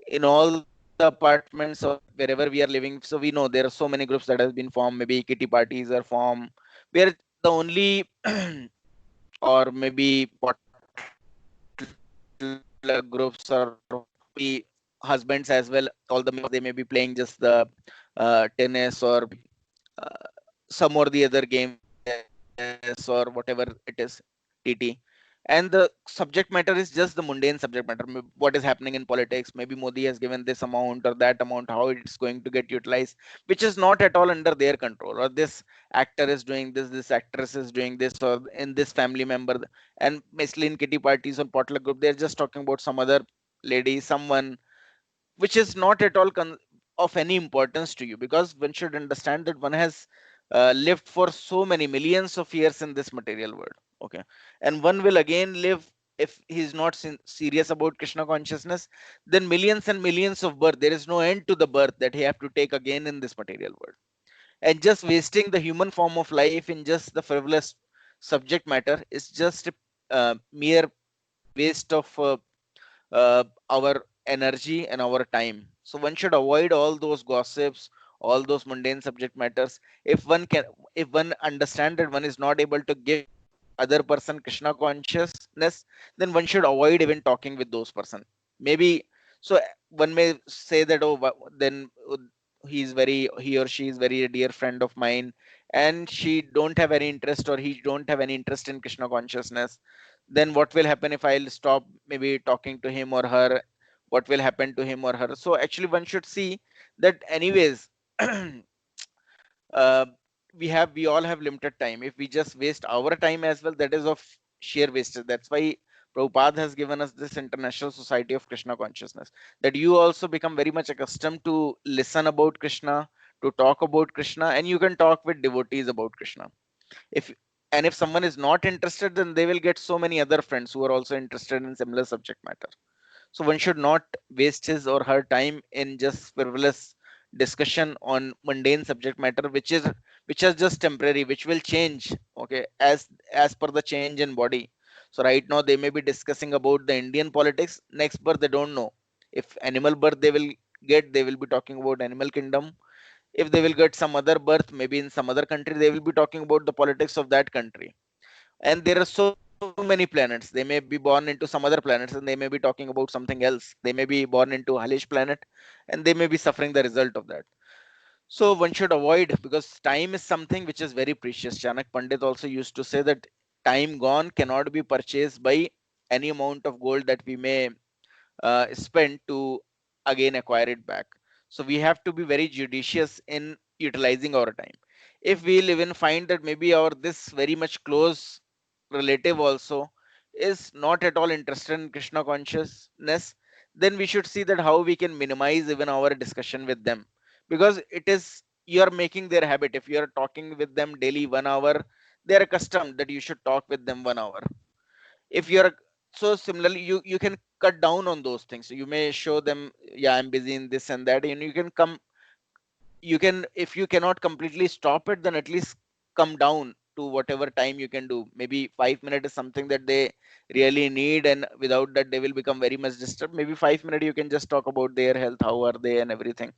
in all the apartments or wherever we are living. So we know there are so many groups that has been formed, maybe kitty parties are formed, where the only or maybe potluck groups, or maybe husbands as well, all the males, they may be playing just the tennis, or some or the other games like chess or whatever it is, TT. And the subject matter is just the mundane subject matter. What is happening in politics? Maybe Modi has given this amount or that amount, how it's going to get utilized, which is not at all under their control. Or this actor is doing this actress is doing this, or in this family member. And mostly in kitty parties or potluck group, they're just talking about some other lady, someone, which is not at all of any importance to you, because one should understand that one has lived for so many millions of years in this material world. Okay. And one will again live, if he's not serious about Krishna consciousness, then millions and millions of birth. There is no end to the birth that he have to take again in this material world. And just wasting the human form of life in just the frivolous subject matter is just a mere waste of our energy and our time. So one should avoid all those gossips, all those mundane subject matters. If one understand that one is not able to give other person Krishna consciousness, then one should avoid even talking with those person. Maybe so one may say that, oh, then he or she is very dear friend of mine, and she don't have any interest, or he don't have any interest in Krishna consciousness. Then what will happen if I'll stop maybe talking to him or her? What will happen to him or her? So actually one should see that anyways, uh, we all have limited time. If we just waste our time as well, that is of sheer wastage. That's why Prabhupada has given us this International Society of Krishna Consciousness, that you also become very much accustomed to listen about Krishna, to talk about Krishna, and you can talk with devotees about Krishna. If and if someone is not interested, then they will get so many other friends who are also interested in similar subject matter. So one should not waste his or her time in just frivolous discussion on mundane subject matter, which is just temporary, which will change, okay, as per the change in body. So right now they may be discussing about the Indian politics. Next birth they don't know. If animal birth they will get, they will be talking about animal kingdom. If they will get some other birth, maybe in some other country, they will be talking about the politics of that country. And there are so many planets. They may be born into some other planets and they may be talking about something else. They may be born into hellish planet and they may be suffering the result of that. So one should avoid, because time is something which is very precious. Chanak Pandit also used to say that time gone cannot be purchased by any amount of gold that we may spend to again acquire it back. So we have to be very judicious in utilizing our time. If we'll even find that maybe our this very much close relative also is not at all interested in Krishna consciousness, then we should see that how we can minimize even our discussion with them, because it is, you are making their habit. If you are talking with them daily 1 hour, they are accustomed that you should talk with them 1 hour. If you're, so similarly you can cut down on those things. You may show them, yeah, I'm busy in this and that, and you can come, you can, if you cannot completely stop it, then at least come down to whatever time you can do. Maybe 5 minutes is something that they really need, and without that they will become very much disturbed. Maybe 5 minutes you can just talk about their health, how are they and everything,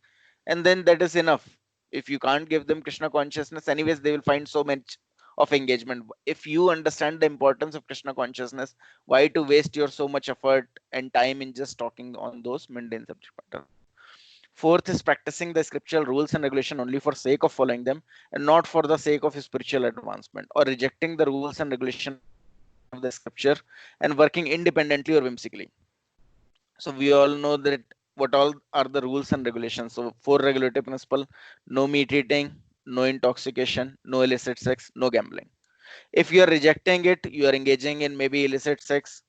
and then that is enough. If you can't give them Krishna consciousness, anyways they will find so much of engagement. If you understand the importance of Krishna consciousness, why to waste your so much effort and time in just talking on those mundane subject matter? Fourth is practicing the scriptural rules and regulation only for sake of following them and not for the sake of spiritual advancement, or rejecting the rules and regulation of the scripture and working independently or whimsically. So we all know that what all are the rules and regulations. So four regulative principle: no meat eating, no intoxication, no illicit sex, no gambling. If you are rejecting it, you are engaging in maybe illicit sex,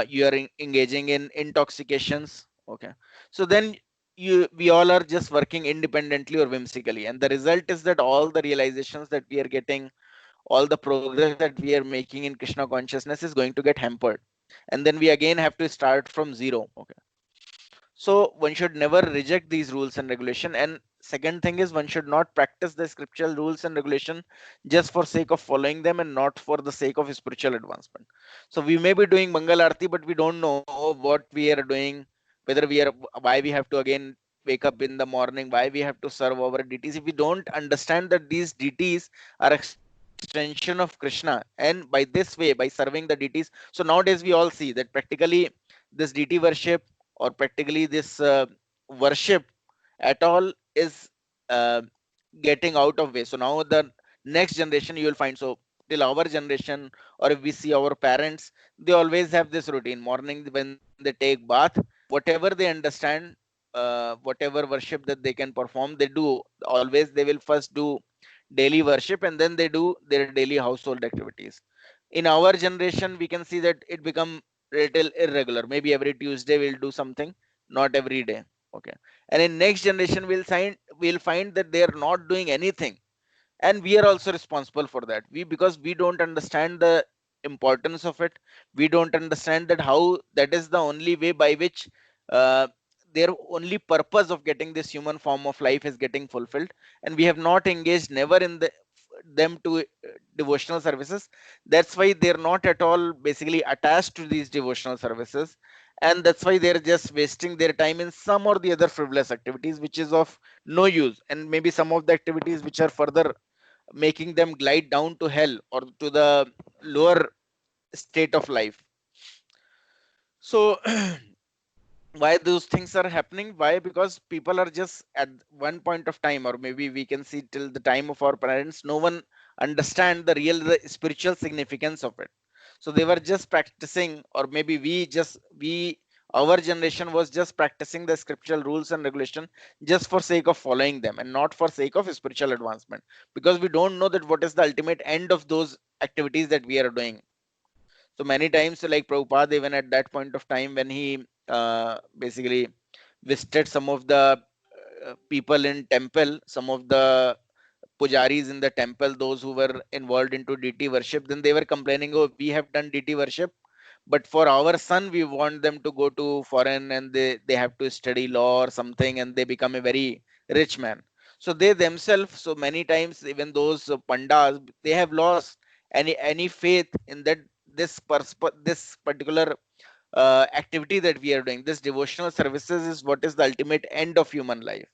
you are engaging in intoxications. Okay. So then we all are just working independently or whimsically. And the result is that all the realizations that we are getting, all the progress that we are making in Krishna consciousness is going to get hampered. And then we again have to start from zero. Okay. So one should never reject these rules and regulation. And second thing is, one should not practice the scriptural rules and regulation just for sake of following them and not for the sake of spiritual advancement. So we may be doing Mangal Arati, but we don't know what we are doing, whether we are, why we have to again wake up in the morning, why we have to serve our deities. If we don't understand that these deities are extension of Krishna, and by this way, by serving the deities, so nowadays we all see that practically this deity worship, or practically this worship at all is uh, getting out of way. So now the next generation you will find, so till our generation, or if we see our parents, they always have this routine morning when they take bath, whatever they understand, whatever worship that they can perform, they do. Always they will first do daily worship and then they do their daily household activities. In our generation we can see that it become little irregular. Maybe every Tuesday we'll do something, not every day. Okay. And in next generation we'll find that they are not doing anything, and we are also responsible for that. We, because we don't understand the importance of it, we don't understand that how that is the only way by which uh, their only purpose of getting this human form of life is getting fulfilled, and we have not engaged never in them to devotional services. That's why they're not at all basically attached to these devotional services, and that's why they're just wasting their time in some or the other frivolous activities which is of no use, and maybe some of the activities which are further making them glide down to hell or to the lower state of life. So why those things are happening? Why? Because people are just at one point of time, or maybe we can see till the time of our parents, no one understand the spiritual significance of it. So they were just practicing, or maybe we our generation was just practicing the scriptural rules and regulation just for sake of following them and not for sake of spiritual advancement, because we don't know that what is the ultimate end of those activities that we are doing. So many times, like Prabhupada, even at that point of time when he basically visited some of the people in temple, some of the pujaris in the temple, those who were involved into deity worship, then they were complaining, oh, we have done deity worship, but for our son, we want them to go to foreign and they have to study law or something, and they become a very rich man. So they themselves, so many times, even those pandas, they have lost any faith in that this particular activity that we are doing. This devotional services is what is the ultimate end of human life.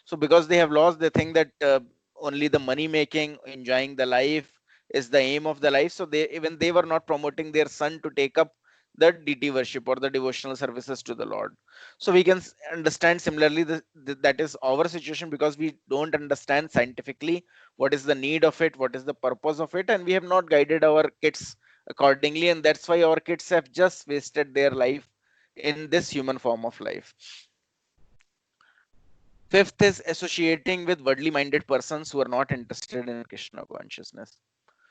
So because they have lost, they think that only the money making, enjoying the life is the aim of the life. So they were not promoting their son to take up the deity worship or the devotional services to the Lord. So we can understand similarly that is our situation, because we don't understand scientifically what is the need of it, what is the purpose of it, and we have not guided our kids accordingly, and that's why our kids have just wasted their life in this human form of life. Fifth is associating with worldly minded persons who are not interested in Krishna consciousness.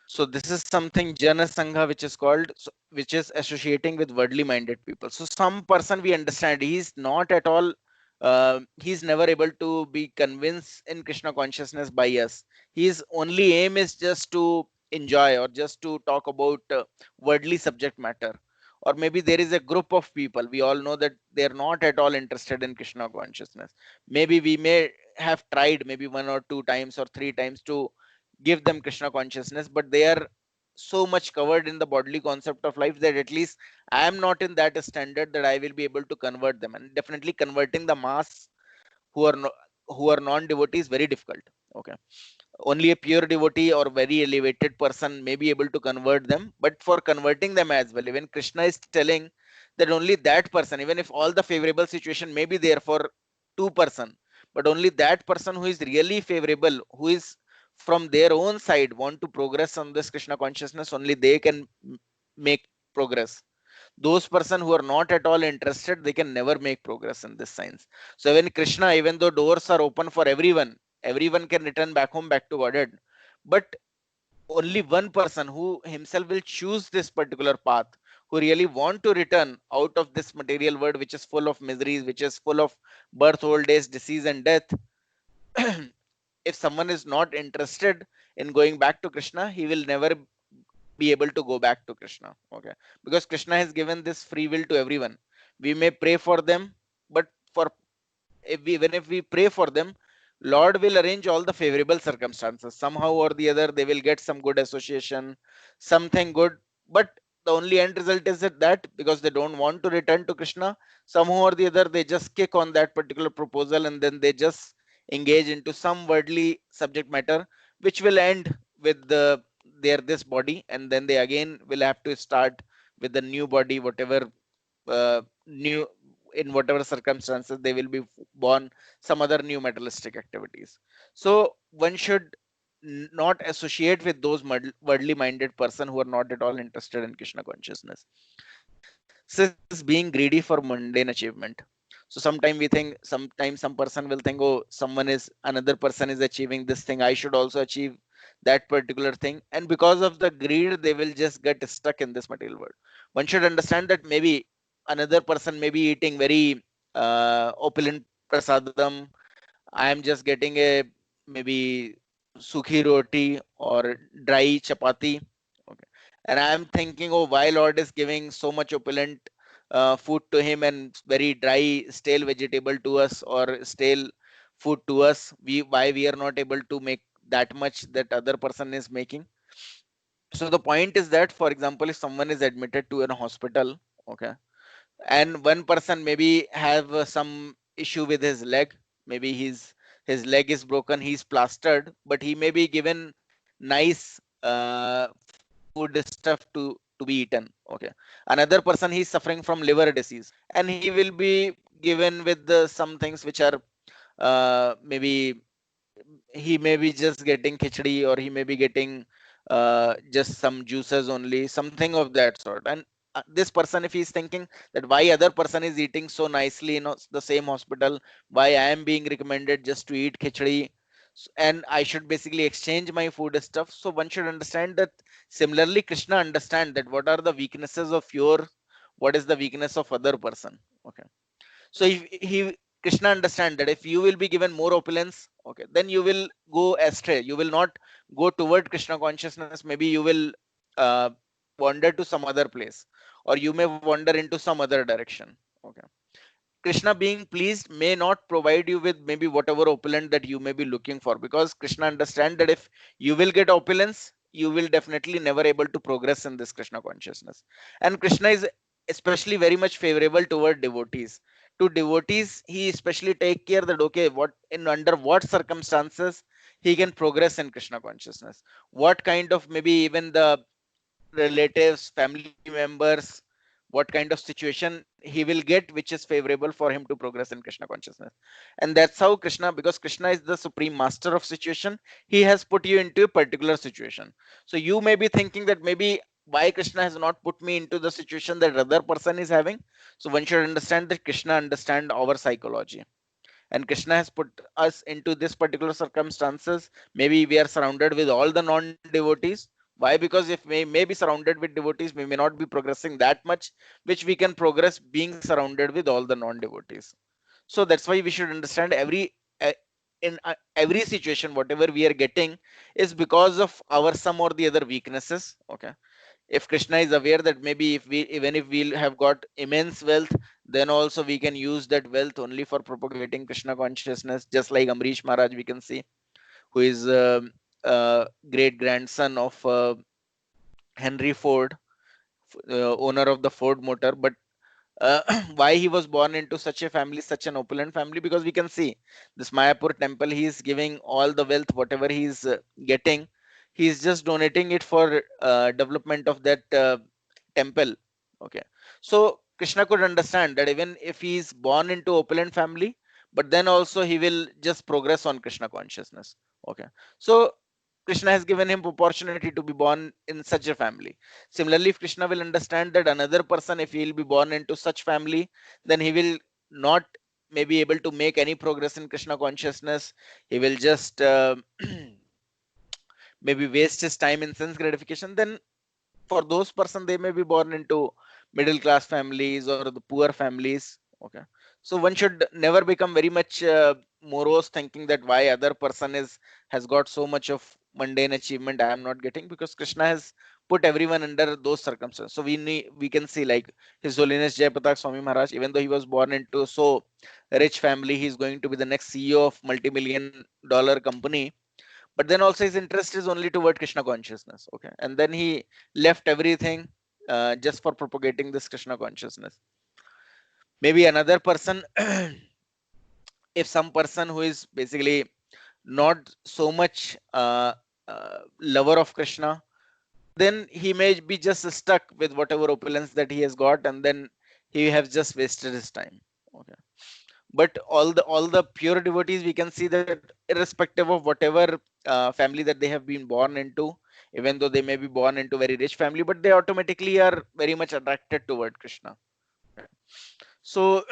So this is something Jana Sangha, which is called, which is associating with worldly minded people. So some person we understand, he's not at all, he's never able to be convinced in Krishna consciousness by us. His only aim is just to enjoy or just to talk about worldly subject matter. Or maybe there is a group of people, we all know that they're not at all interested in Krishna consciousness. Maybe we may have tried maybe 1 or 2 times or 3 times to give them Krishna consciousness, but they are so much covered in the bodily concept of life that at least I am not in that standard that I will be able to convert them. And definitely converting the mass who are who are non-devotee is very difficult. Okay, only a pure devotee or very elevated person may be able to convert them. But for converting them as well, even Krishna is telling that only that person, even if all the favorable situation may be there for 2 person, but only that person who is really favorable, who is from their own side want to progress on this Krishna consciousness, only they can make progress. Those person who are not at all interested, they can never make progress in this science. So even Krishna, even though doors are open for everyone, everyone can return back home, back to Godhead, but only one person who himself will choose this particular path, who really want to return out of this material world which is full of miseries, which is full of birth, old age, disease and death. If someone is not interested in going back to Krishna, he will never be able to go back to Krishna. Okay, because Krishna has given this free will to everyone. We may pray for them, but for even if we pray for them, Lord will arrange all the favorable circumstances. Somehow or the other, they will get some good association, something good. But the only end result is that because they don't want to return to Krishna, somehow or the other, they just kick on that particular proposal and then they just engage into some worldly subject matter, which will end with their this body, and then they again will have to start with the new body, whatever new, in whatever circumstances they will be born, some other new materialistic activities. So one should not associate with those worldly minded person who are not at all interested in Krishna consciousness. Six, being greedy for mundane achievement. So sometimes some person will think, oh, another person is achieving this thing, I should also achieve that particular thing, and because of the greed they will just get stuck in this material world. One should understand that maybe another person may be eating very opulent prasadam, I am just getting a maybe sukhi roti or dry chapati. Okay, and I am thinking, oh, why Lord is giving so much opulent food to him and very dry stale vegetable to us, or stale food to us, why we are not able to make that much that other person is making. So the point is that, for example, if someone is admitted to a hospital, okay, and one person maybe have some issue with his leg, maybe his leg is broken, he's plastered, but he may be given nice food stuff to be eaten. Okay, another person, he's suffering from liver disease, and he will be given with some things which are maybe he may be just getting khichdi, or he may be getting just some juices only, something of that sort. And this person, if he's thinking that why other person is eating so nicely in the same hospital, why I am being recommended just to eat khichdi, and I should basically exchange my food stuff. So one should understand that similarly Krishna understand that what are the weaknesses of your, what is the weakness of other person. Okay, so if he Krishna understand that if you will be given more opulence, okay, then you will go astray, you will not go toward Krishna consciousness, maybe you will uh, wander to some other place, or you may wander into some other direction. Okay, Krishna being pleased may not provide you with maybe whatever opulent that you may be looking for, because Krishna understand that if you will get opulence, you will definitely never able to progress in this Krishna consciousness. And Krishna is especially very much favorable toward devotees. to devotees, he especially take care that okay, what in under what circumstances he can progress in Krishna consciousness, what kind of maybe even the relatives, family members, what kind of situation he will get which is favorable for him to progress in Krishna consciousness. And that's how Krishna, because Krishna is the supreme master of situation, he has put you into a particular situation. So you may be thinking that maybe why Krishna has not put me into the situation that other person is having. So one should understand that Krishna understand our psychology, and Krishna has put us into this particular circumstances. Maybe we are surrounded with all the non-devotees. Why? Because if we may be surrounded with devotees, we may not be progressing that much which we can progress being surrounded with all the non-devotees. So that's why we should understand every situation whatever we are getting is because of our some or the other weaknesses. Okay, if Krishna is aware that maybe if we, even if we have got immense wealth, then also we can use that wealth only for propagating Krishna consciousness, just like Amrish Maharaj we can see, who is great grandson of Henry Ford, owner of the Ford motor. But uh, why he was born into such a family, such an opulent family? Because we can see this Mayapur temple, he is giving all the wealth whatever he is getting, he is just donating it for development of that temple. Okay, so Krishna could understand that even if he is born into opulent family, but then also he will just progress on Krishna consciousness. Okay, so Krishna has given him opportunity to be born in such a family. Similarly, if Krishna will understand that another person, if he will be born into such family, then he will not maybe able to make any progress in Krishna consciousness. He will just maybe waste his time in sense gratification. Then for those person, they may be born into middle class families or the poor families. Okay, so one should never become very much morose, thinking that why other person is has got so much of mundane achievement I am not getting, because Krishna has put everyone under those circumstances. So we can see like His Holiness Jayapatak Swami Maharaj, even though he was born into so rich family, he is going to be the next CEO of multi-million-dollar company, but then also his interest is only toward Krishna consciousness. Okay, and then he left everything just for propagating this Krishna consciousness. Maybe another person, if some person who is basically not so much lover of Krishna, then he may be just stuck with whatever opulence that he has got, and then he has just wasted his time. Okay, but all the pure devotees, we can see that irrespective of whatever family that they have been born into, even though they may be born into very rich family, but they automatically are very much attracted toward Krishna. So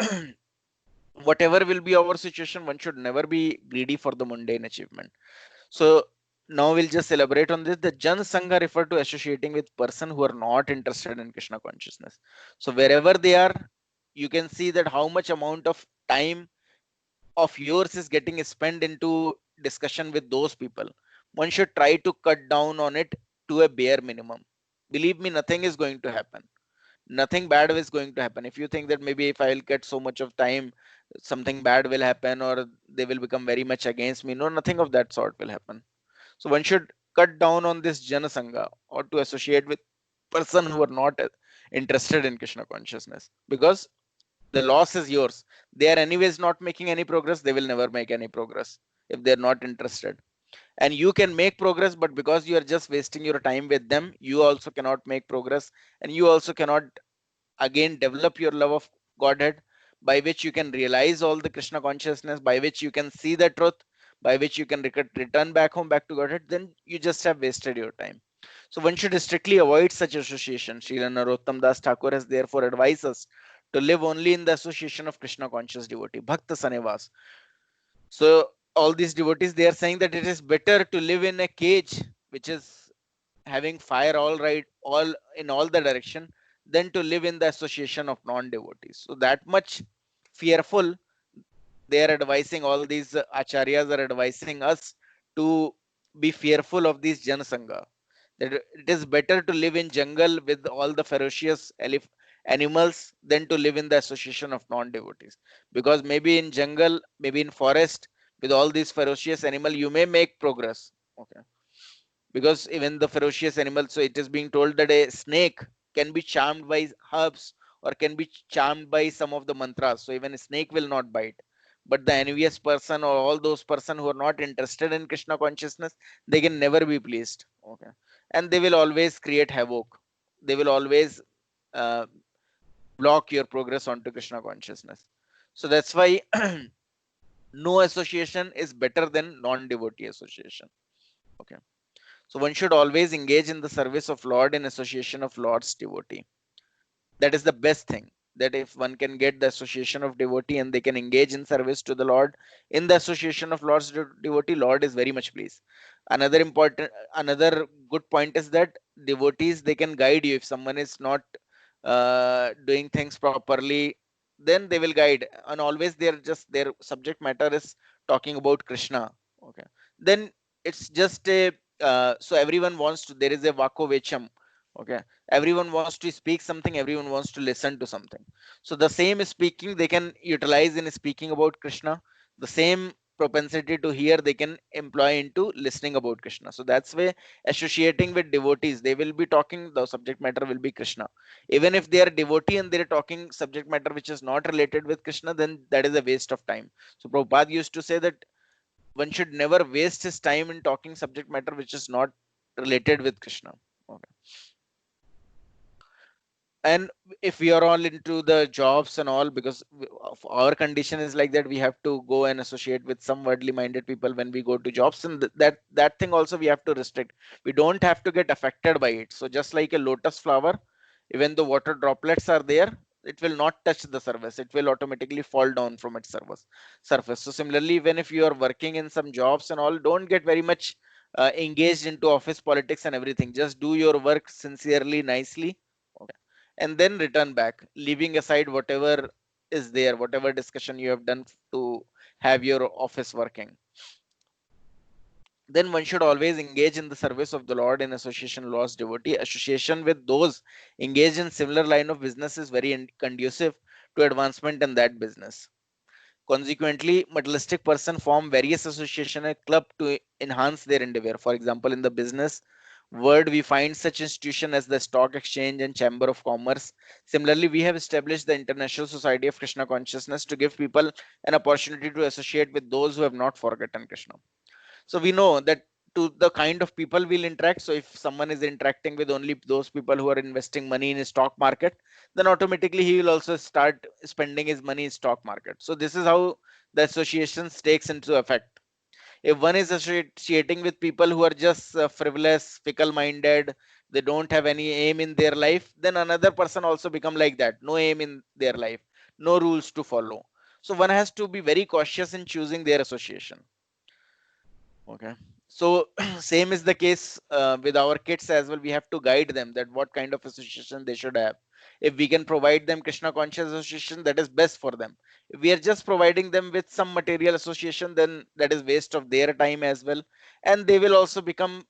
whatever will be our situation, one should never be greedy for the mundane achievement. So now we'll just elaborate on this. The Jan Sangha refer to associating with person who are not interested in Krishna consciousness. So wherever they are, you can see that how much amount of time of yours is getting spent into discussion with those people. One should try to cut down on it to a bare minimum. Believe me, nothing is going to happen. Nothing bad is going to happen. If you think that maybe if I'll get so much of time, something bad will happen or they will become very much against me. No, nothing of that sort will happen. So one should cut down on this Janasangha, or to associate with person who are not interested in Krishna consciousness, because the loss is yours. They are anyways not making any progress. They will never make any progress if they're not interested. And you can make progress, but because you are just wasting your time with them, you also cannot make progress, and you also cannot again develop your love of Godhead, by which you can realize all the Krishna consciousness, by which you can see the truth, by which you can return back home, back to Godhead. Then you just have wasted your time. So one should strictly avoid such association. Srila Narottam Das Thakur has therefore advised us to live only in the association of Krishna conscious devotee, Bhakta Sanevas. So all these devotees, they are saying that it is better to live in a cage which is having fire all right, all in all the direction, than to live in the association of non-devotees. So that much fearful they are advising, all these acharyas are advising us to be fearful of these Janasangha. That it is better to live in jungle with all the ferocious animals than to live in the association of non-devotees. Because maybe in jungle, maybe in forest, with all these ferocious animal, you may make progress. Okay, because even the ferocious animals, so it is being told that a snake can be charmed by herbs or can be charmed by some of the mantras. So even a snake will not bite. But the envious person or all those person who are not interested in Krishna consciousness, they can never be pleased. Okay. And they will always create havoc. They will always uh, block your progress onto Krishna consciousness. So that's why no association is better than non-devotee association. Okay. So one should always engage in the service of Lord in association of Lord's devotee. That is the best thing. That if one can get the association of devotee and they can engage in service to the Lord in the association of Lord's devotee, Lord is very much pleased. Another good point is that devotees, they can guide you. If someone is not doing things properly, then they will guide, and always they're just their subject matter is talking about Krishna. Okay. Then it's just a so everyone wants to, there is a vako vecham. Okay. Everyone wants to speak something, everyone wants to listen to something. So the same speaking they can utilize in speaking about Krishna. The same propensity to hear they can employ into listening about Krishna. So that's why associating with devotees, they will be talking, the subject matter will be Krishna. Even if they are devotee and they're talking subject matter which is not related with Krishna, then that is a waste of time. So Prabhupada used to say that one should never waste his time in talking subject matter which is not related with Krishna. Okay. And if we are all into the jobs and all, because of our condition is like that, we have to go and associate with some worldly minded people when we go to jobs, and that thing also we have to restrict. We don't have to get affected by it. So just like a lotus flower, even the water droplets are there, it will not touch the surface, it will automatically fall down from its surface. So similarly, even if you are working in some jobs and all, don't get very much engaged into office politics and everything. Just do your work sincerely, nicely. Okay. And then return back, leaving aside whatever is there, whatever discussion you have done to have your office working. Then one should always engage in the service of the Lord in association lost devotee. Association with those engaged in similar line of business is very conducive to advancement in that business. Consequently, materialistic person form various association and club to enhance their endeavor. For example, in the business world, we find such institution as the stock exchange and chamber of commerce. Similarly, we have established the International Society of Krishna Consciousness to give people an opportunity to associate with those who have not forgotten Krishna. So we know that to the kind of people we'll interact. So if someone is interacting with only those people who are investing money in a stock market, then automatically he will also start spending his money in stock market. So this is how the association takes into effect. If one is associating with people who are just frivolous, fickle minded, they don't have any aim in their life, then another person also become like that. No aim in their life, no rules to follow. So one has to be very cautious in choosing their association. Okay. So same is the case with our kids as well. We have to guide them that what kind of association they should have. If we can provide them Krishna conscious association, that is best for them. If we are just providing them with some material association, then that is waste of their time as well. And they will also become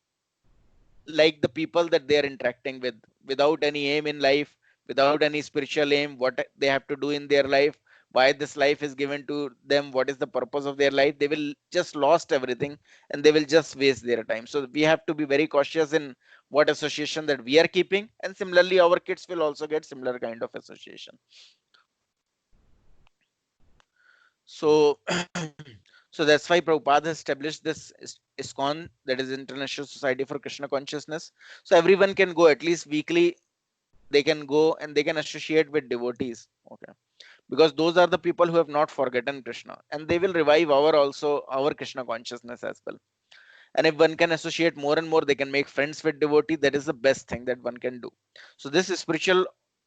like the people that they are interacting with, without any aim in life, without any spiritual aim, what they have to do in their life, why this life is given to them, what is the purpose of their life. They will just lost everything and they will just waste their time. So we have to be very cautious in what association that we are keeping, and similarly our kids will also get similar kind of association. So so that's why Prabhupada has established this ISKCON, that is International Society for Krishna Consciousness. So everyone can go at least weekly. They can go and they can associate with devotees. Okay. Because those are the people who have not forgotten Krishna, and they will revive our Krishna consciousness as well. And if one can associate more and more, they can make friends with devotee. That is the best thing that one can do. So this spiritual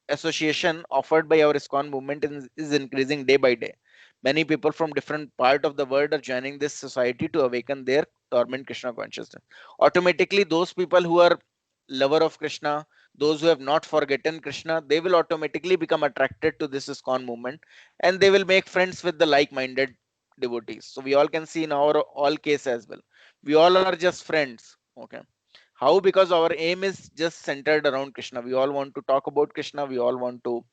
association offered by our ISKCON movement is increasing day by day. Many people from different part of the world are joining this society to awaken their dormant Krishna consciousness. Automatically, those people who are lover of Krishna, those who have not forgotten Krishna, they will automatically become attracted to this ISKCON movement, and they will make friends with the like-minded devotees. So we all can see in our all case as well. We all are just friends. Okay. How? Because our aim is just centered around Krishna. We all want to talk about Krishna. We all want to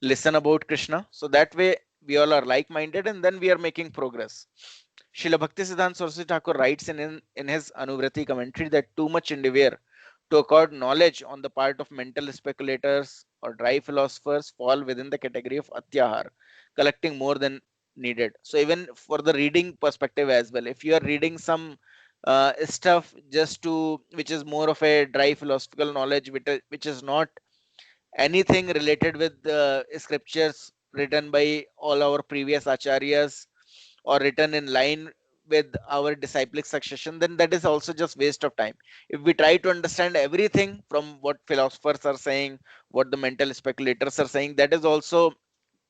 listen about Krishna. So that way we all are like-minded, and then we are making progress. Srila Bhaktisiddhanta Saraswati Thakur writes in his Anuvrati commentary that too much endeavor to acquire knowledge on the part of mental speculators or dry philosophers fall within the category of atyahar, collecting more than needed. So even for the reading perspective as well, if you are reading some stuff just to which is more of a dry philosophical knowledge, which is not anything related with the scriptures written by all our previous acharyas or written in line with our disciplic succession, then that is also just waste of time. If we try to understand everything from what philosophers are saying, what the mental speculators are saying, that is also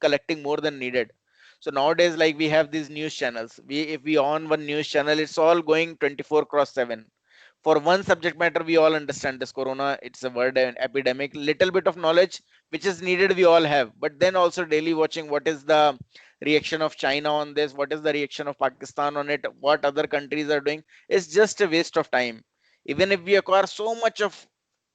collecting more than needed. So nowadays, like we have these news channels, we if we on one news channel, it's all going 24 cross 7 for one subject matter. We all understand this corona, it's a word, an epidemic, little bit of knowledge which is needed we all have, but then also daily watching what is the reaction of China on this, what is the reaction of Pakistan on it, what other countries are doing, is just a waste of time. Even if we acquire so much of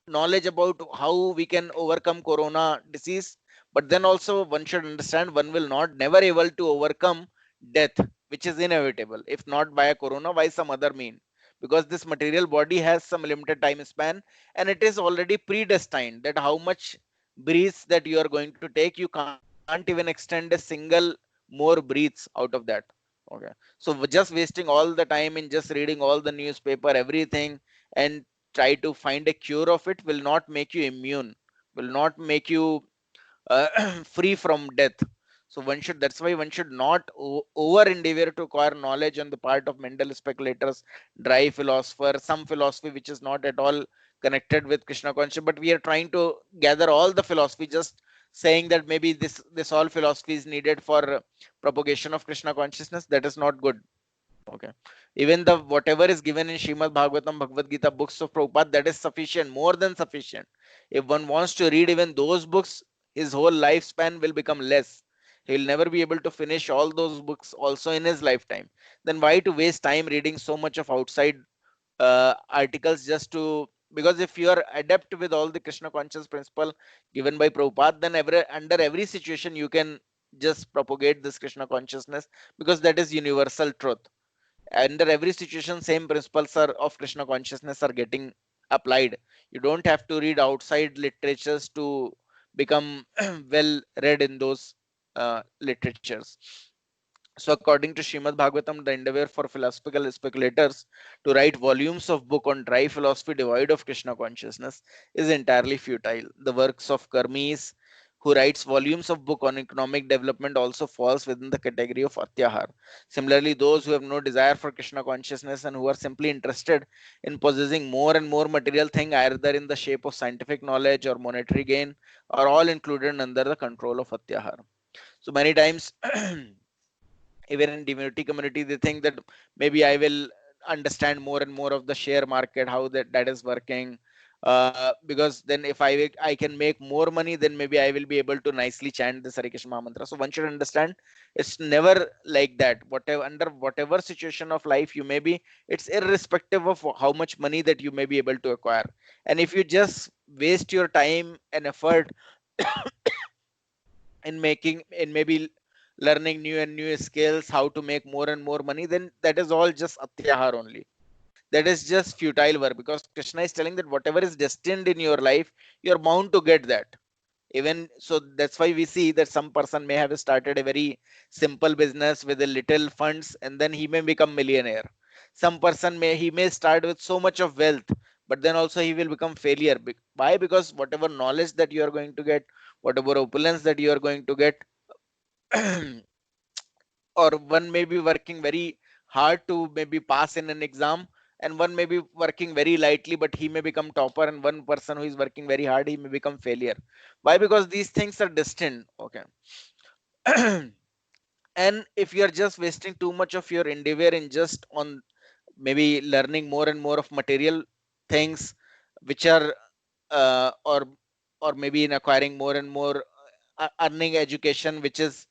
knowledge about how we can overcome corona disease, but then also one should understand one will not never able to overcome death, which is inevitable, if not by a corona, by some other mean, because this material body has some limited time span, and it is already predestined that how much breaths that you are going to take, you can't even extend a single more breaths out of that. Okay, so just wasting all the time in just reading all the newspaper everything and try to find a cure of it will not make you immune, will not make you free from death. So one should, that's why one should not over endeavor to acquire knowledge on the part of mental speculators, dry philosopher, some philosophy which is not at all connected with Krishna consciousness, but we are trying to gather all the philosophy, just saying that maybe this all philosophy is needed for propagation of Krishna consciousness. That is not good. Okay. Even the whatever is given in Srimad Bhagavatam, Bhagavad Gita, books of Prabhupada, that is sufficient, more than sufficient. If one wants to read even those books, his whole lifespan will become less. He will never be able to finish all those books also in his lifetime. Then why to waste time reading so much of outside articles just to, because if you are adept with all the Krishna conscious principle given by Prabhupada, then under every situation you can just propagate this Krishna consciousness, because that is universal truth. Under every situation same principles are of Krishna consciousness are getting applied. You don't have to read outside literatures to become well read in those literatures. So according to Srimad Bhagavatam, the endeavor for philosophical speculators to write volumes of book on dry philosophy devoid of Krishna consciousness is entirely futile. The works of karmis who writes volumes of book on economic development also falls within the category of atyahar. Similarly, those who have no desire for Krishna consciousness and who are simply interested in possessing more and more material thing, either in the shape of scientific knowledge or monetary gain, are all included under the control of atyahar. So many times even in divinity community they think that maybe I will understand more and more of the share market, how that is working, because then if I can make more money, then maybe I will be able to nicely chant the Hare Krishna mantra. So one should understand it's never like that. Whatever, under whatever situation of life you may be, it's irrespective of how much money that you may be able to acquire. And if you just waste your time and effort in maybe learning new and new skills, how to make more and more money, then that is all just atyahar only. That is just futile work, because Krishna is telling that whatever is destined in your life, you're bound to get that. Even so, that's why we see that some person may have started a very simple business with a little funds, and then he may become millionaire. Some person may start with so much of wealth, but then also he will become failure. Why? Because whatever knowledge that you are going to get, whatever opulence that you are going to get, or one may be working very hard to maybe pass in an exam, and one may be working very lightly but he may become topper, and one person who is working very hard, he may become failure. Why? Because these things are destined. Okay. And if you are just wasting too much of your endeavor in just on maybe learning more and more of material things, which are or maybe in acquiring more and more earning education, which is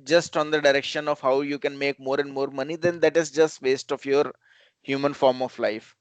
just on the direction of how you can make more and more money, then that is just waste of your human form of life.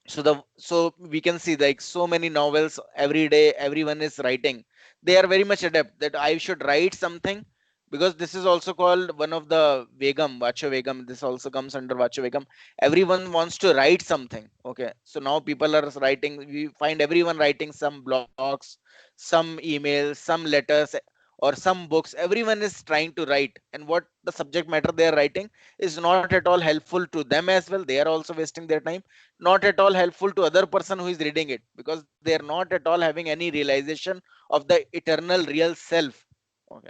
So we can see like so many novels every day everyone is writing. They are very much adept that I should write something because this is also called one of the Vegam, Vacho Vegam. This also comes under Vacho Vegam. Everyone wants to write something. Okay. So now people are writing, we find everyone writing some blogs, some emails, some letters, or some books. Everyone is trying to write. And what the subject matter they are writing is not at all helpful to them as well. They are also wasting their time. Not at all helpful to other person who is reading it, because they are not at all having any realization of the eternal real self. Okay,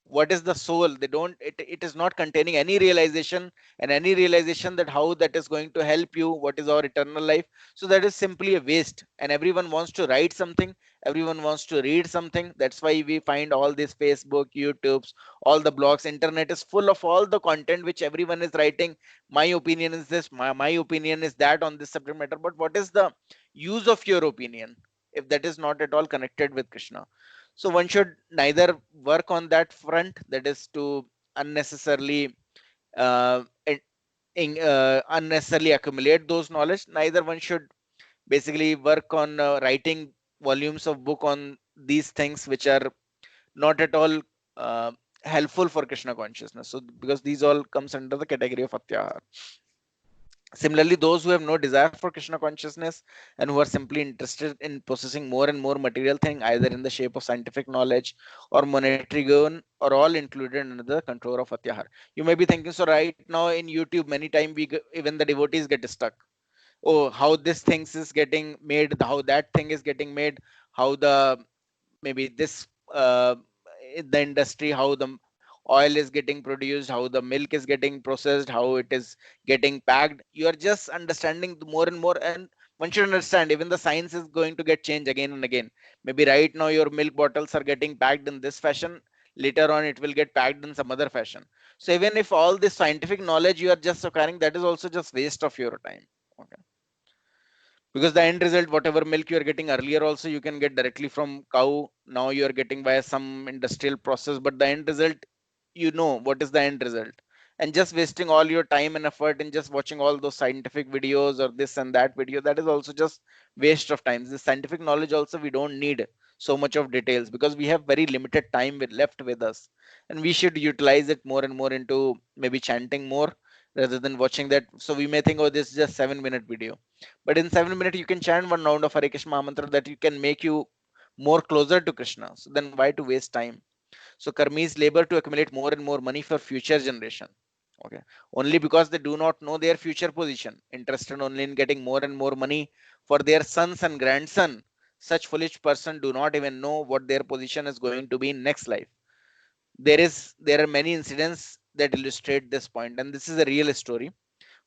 what is the soul? They don't, it is not containing any realization, and any realization that how that is going to help you, what is our eternal life. So that is simply a waste. And everyone wants to write something, everyone wants to read something. That's why we find all these Facebook, YouTubes, all the blogs, internet is full of all the content which everyone is writing. My opinion is this, my opinion is that on this subject matter. But what is the use of your opinion if that is not at all connected with Krishna? So one should neither work on that front, that is to unnecessarily uh, unnecessarily accumulate those knowledge. Neither one should basically work on writing volumes of book on these things which are not at all uh, helpful for Krishna consciousness. So because these all comes under the category of atyahar. Similarly, those who have no desire for Krishna consciousness and who are simply interested in possessing more and more material thing, either in the shape of scientific knowledge or monetary gain, are all included under the control of Atyahar. You may be thinking, so right now in YouTube, many times even the devotees get stuck. Oh, how this things is getting made, how that thing is getting made, how the maybe this in the industry, how the oil is getting produced, how the milk is getting processed, how it is getting packed. You are just understanding more and more. And one should understand even the science is going to get changed again and again. Maybe right now your milk bottles are getting packed in this fashion, later on it will get packed in some other fashion. So even if all this scientific knowledge you are just acquiring, that is also just waste of your time. Okay, because the end result, whatever milk you are getting earlier also you can get directly from cow, now you are getting via some industrial process, but the end result, you know what is the end result. And just wasting all your time and effort in just watching all those scientific videos or this and that video, that is also just waste of time. This scientific knowledge also we don't need so much of details, because we have very limited time left with us, and we should utilize it more and more into maybe chanting more rather than watching that. So we may think, oh, this is just 7 minute video, but in 7 minutes, you can chant one round of Hare Krishna Mantra that you can make you more closer to Krishna. So then why to waste time? So karmis labor to accumulate more and more money for future generation. Okay. Only because they do not know their future position, interested only in getting more and more money for their sons and grandson. Such foolish person do not even know what their position is going to be in next life. There are many incidents that illustrate this point, and this is a real story.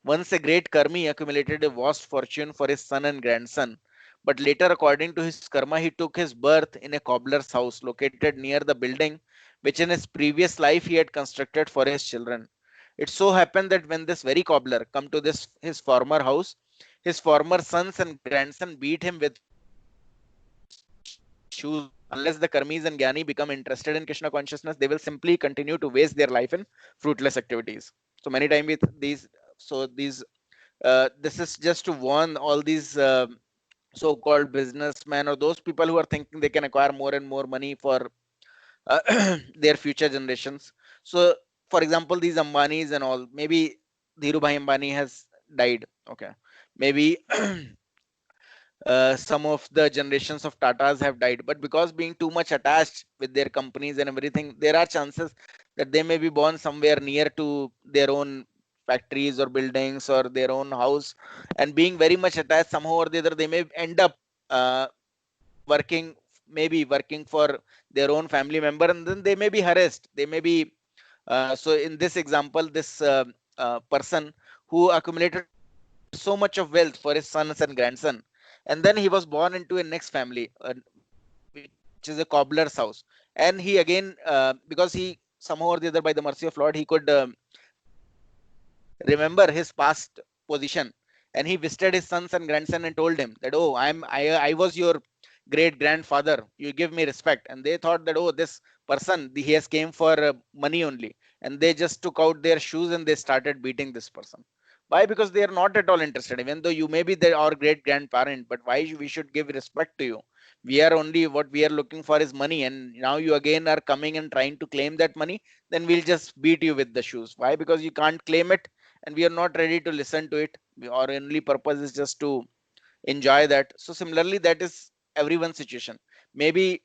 Once a great karmi accumulated a vast fortune for his son and grandson, but later, according to his karma, he took his birth in a cobbler's house located near the building which in his previous life he had constructed for his children. It so happened that when this very cobbler come to this his former house, his former sons and grandson beat him with shoes. Unless the karmis and gyani become interested in Krishna consciousness, they will simply continue to waste their life in fruitless activities. So many times with these this is just to warn all these so-called businessmen or those people who are thinking they can acquire more and more money for their future generations. So, for example, these Ambanis and all, maybe Dhirubhai Ambani has died. Okay, maybe some of the generations of Tatas have died, but because being too much attached with their companies and everything, there are chances that they may be born somewhere near to their own factories or buildings or their own house, and being very much attached somehow or the other, they may end up working, maybe working for their own family member, and then they may be harassed. They may be so in this example, this person who accumulated so much of wealth for his sons and grandson, and then he was born into a next family, which is a cobbler's house, and he again because he somehow or the other, by the mercy of Lord, he could remember his past position, and he visited his sons and grandson and told him that, oh, I was your great grandfather, you give me respect. And they thought that, oh, this person, he has came for money only, and they just took out their shoes and they started beating this person. Why? Because they are not at all interested, even though you may be our great grandparent, but why we should give respect to you? We are only, what we are looking for is money, and now you again are coming and trying to claim that money, then we'll just beat you with the shoes. Why? Because you can't claim it, and we are not ready to listen to it. Our only purpose is just to enjoy that. So similarly, that is everyone's situation. Maybe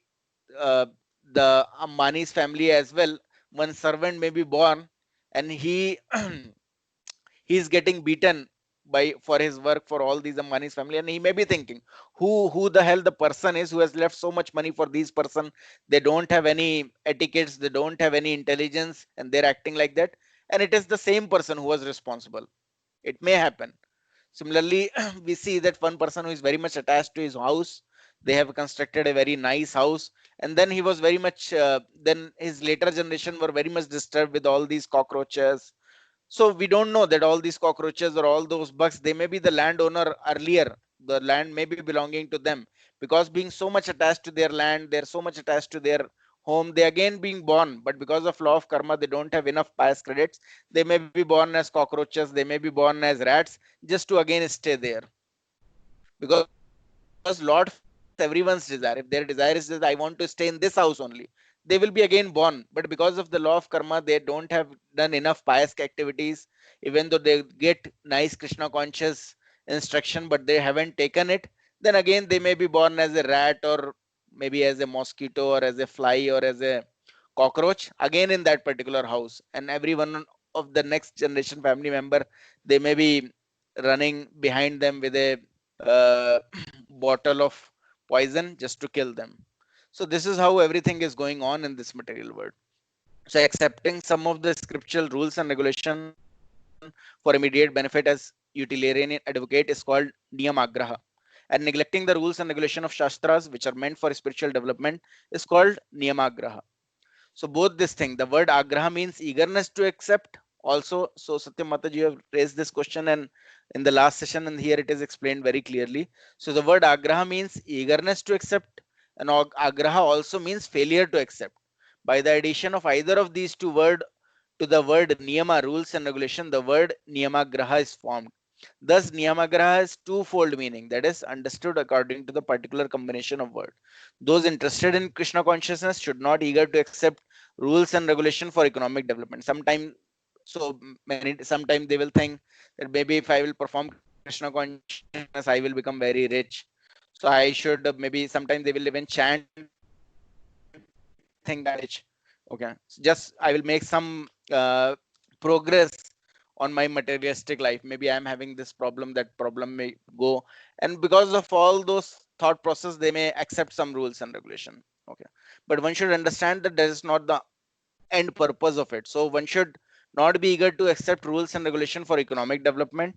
uh, the Ambani's family as well, one servant may be born and he is getting beaten by for his work for all these Ambani's family, and he may be thinking, who the hell the person is who has left so much money for these person. They don't have any etiquettes, they don't have any intelligence, and they're acting like that. And it is the same person who was responsible. It may happen. Similarly, we see that one person who is very much attached to his house, they have constructed a very nice house, and then he was very much, then his later generation were very much disturbed with all these cockroaches. So we don't know that all these cockroaches or all those bugs, they may be the landowner earlier. The land may be belonging to them, because being so much attached to their land, they're so much attached to their home, they again being born, but because of law of karma, they don't have enough pious credits. They may be born as cockroaches, they may be born as rats, just to again stay there. Because Lord everyone's desire. If their desire is that I want to stay in this house only, they will be again born. But because of the law of karma, they don't have done enough pious activities, even though they get nice Krishna conscious instruction, but they haven't taken it. Then again, they may be born as a rat, or maybe as a mosquito, or as a fly, or as a cockroach, again in that particular house. And every one of the next generation family member, they may be running behind them with a uh, bottle of poison just to kill them. So this is how everything is going on in this material world. So accepting some of the scriptural rules and regulation for immediate benefit as utilitarian advocate is called niyamagraha, and neglecting the rules and regulation of shastras which are meant for spiritual development is called niyamagraha. So both this thing, the word agraha means eagerness to accept also. So Satyam Mataji, you have raised this question and in the last session, and here it is explained very clearly. So the word agraha means eagerness to accept, and agraha also means failure to accept. By the addition of either of these two words to the word niyama, rules and regulation, the word niyamagraha is formed. Thus, niyamagraha has twofold meaning, that is understood according to the particular combination of words. Those interested in Krishna consciousness should not eager to accept rules and regulation for economic development. Sometimes they will think that maybe if I will perform Krishna consciousness, I will become very rich. So I should maybe sometimes they will even chant think that I will become rich. Okay, so just I will make some progress on my materialistic life. Maybe I am having this problem, that problem may go, and because of all those thought process, they may accept some rules and regulation. Okay, but one should understand that that is not the end purpose of it. So one should not be eager to accept rules and regulation for economic development,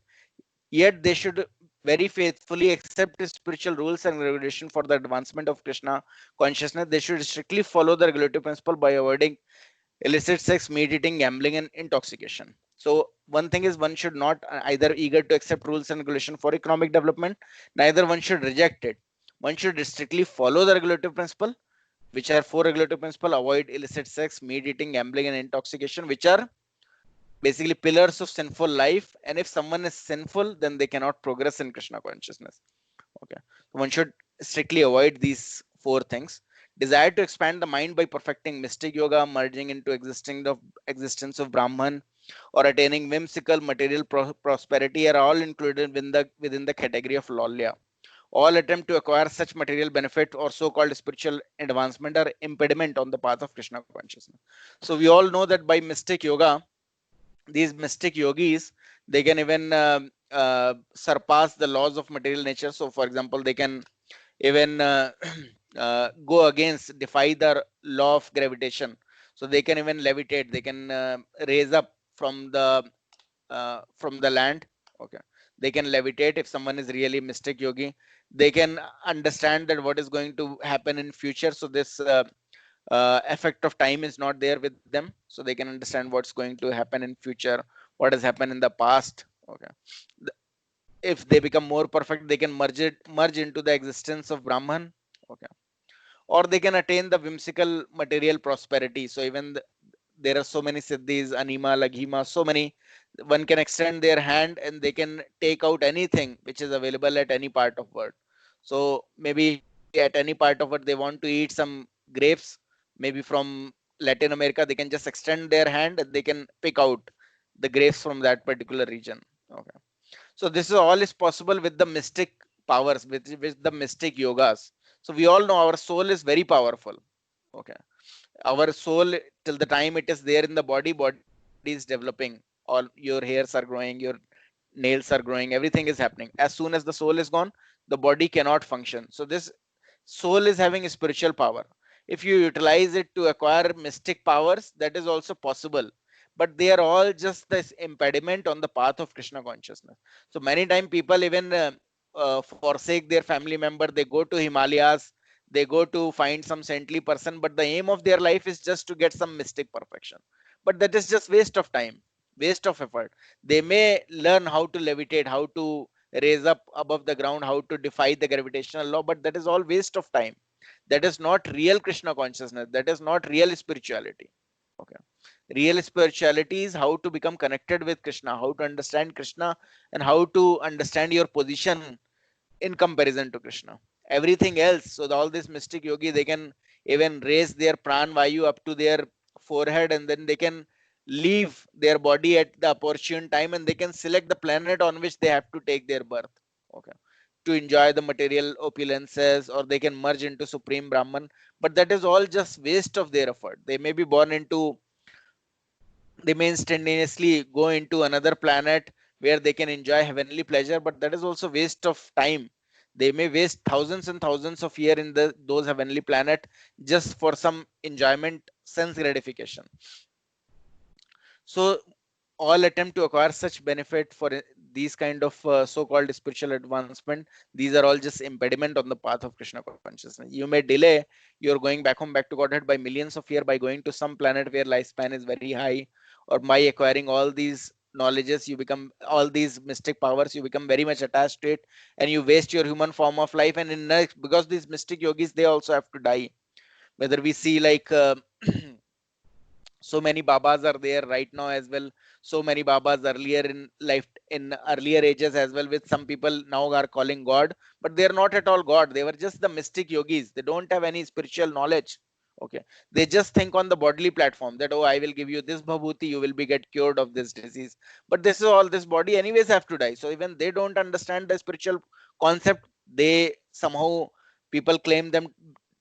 yet they should very faithfully accept spiritual rules and regulation for the advancement of Krishna consciousness. They should strictly follow the regulative principle by avoiding illicit sex, meat eating, gambling, and intoxication. So one thing is, one should not either eager to accept rules and regulation for economic development, neither one should reject it. One should strictly follow the regulative principle, which are four regulative principles: avoid illicit sex, meat eating, gambling, and intoxication, which are basically pillars of sinful life. And if someone is sinful, then they cannot progress in Krishna consciousness. Okay, one should strictly avoid these four things. Desire to expand the mind by perfecting mystic yoga, merging into existence of Brahman, or attaining whimsical material prosperity are all included within the category of lolya. All attempt to acquire such material benefit or so-called spiritual advancement are impediment on the path of Krishna consciousness. So we all know that by mystic yoga, these mystic yogis, they can even surpass the laws of material nature. So for example, they can even go against, defy the law of gravitation. So they can even levitate, they can raise up from the land. Okay, they can levitate. If someone is really mystic yogi, they can understand that what is going to happen in future. So this effect of time is not there with them, so they can understand what's going to happen in future, what has happened in the past. Okay, if they become more perfect, they can merge into the existence of Brahman. Okay, or they can attain the whimsical material prosperity. So even there are so many siddhis, anima, laghima, so many. One can extend their hand and they can take out anything which is available at any part of world. So maybe at any part of it they want to eat some grapes, maybe from Latin America, they can just extend their hand and they can pick out the grapes from that particular region. Okay. So this is all is possible with the mystic powers, with the mystic yogas. So we all know our soul is very powerful. Okay. Our soul, till the time it is there in the body is developing. All your hairs are growing, your nails are growing, everything is happening. As soon as the soul is gone, the body cannot function. So this soul is having a spiritual power. If you utilize it to acquire mystic powers, that is also possible, but they are all just this impediment on the path of Krishna consciousness. So many times people even forsake their family member, they go to Himalayas, they go to find some saintly person, but the aim of their life is just to get some mystic perfection. But that is just waste of time, waste of effort. They may learn how to levitate, how to raise up above the ground, how to defy the gravitational law, but that is all waste of time. That is not real Krishna consciousness, that is not real spirituality. Okay. Real spirituality is how to become connected with Krishna, how to understand Krishna, and how to understand your position in comparison to Krishna. Everything else, so all these mystic yogi, they can even raise their pran vayu up to their forehead, and then they can leave their body at the opportune time, and they can select the planet on which they have to take their birth. Okay. To enjoy the material opulences, or they can merge into Supreme Brahman. But that is all just waste of their effort. They may be born into, they may instantaneously go into another planet where they can enjoy heavenly pleasure, but that is also waste of time. They may waste thousands and thousands of years in those heavenly planet just for some enjoyment, sense gratification. So all attempt to acquire such benefit for these kind of so-called spiritual advancement, these are all just impediment on the path of Krishna consciousness. You may delay your going back home, back to Godhead by millions of years by going to some planet where lifespan is very high, or by acquiring all these knowledges, you become all these mystic powers, you become very much attached to it, and you waste your human form of life. And in next, because these mystic yogis, they also have to die. Whether we see like so many babas are there right now as well, so many babas earlier in life, in earlier ages as well, with some people now are calling God, but they are not at all God. They were just the mystic yogis. They don't have any spiritual knowledge. Okay. They just think on the bodily platform that, oh, I will give you this bhabhuti, you will be get cured of this disease. But this is all, this body anyways have to die. So even they don't understand the spiritual concept. They somehow, people claim them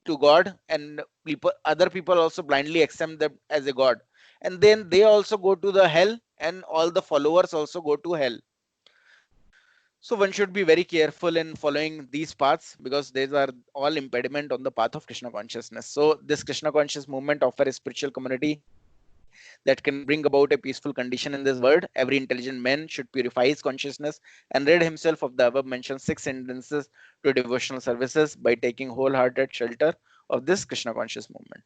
to God, and people, other people also blindly accept them as a God, and then they also go to the hell, and all the followers also go to hell. So one should be very careful in following these paths, because these are all impediment on the path of Krishna consciousness. So this Krishna conscious movement offers a spiritual community that can bring about a peaceful condition in this world. Every intelligent man should purify his consciousness and rid himself of the above mentioned 6 hindrances to devotional services by taking wholehearted shelter of this Krishna conscious movement.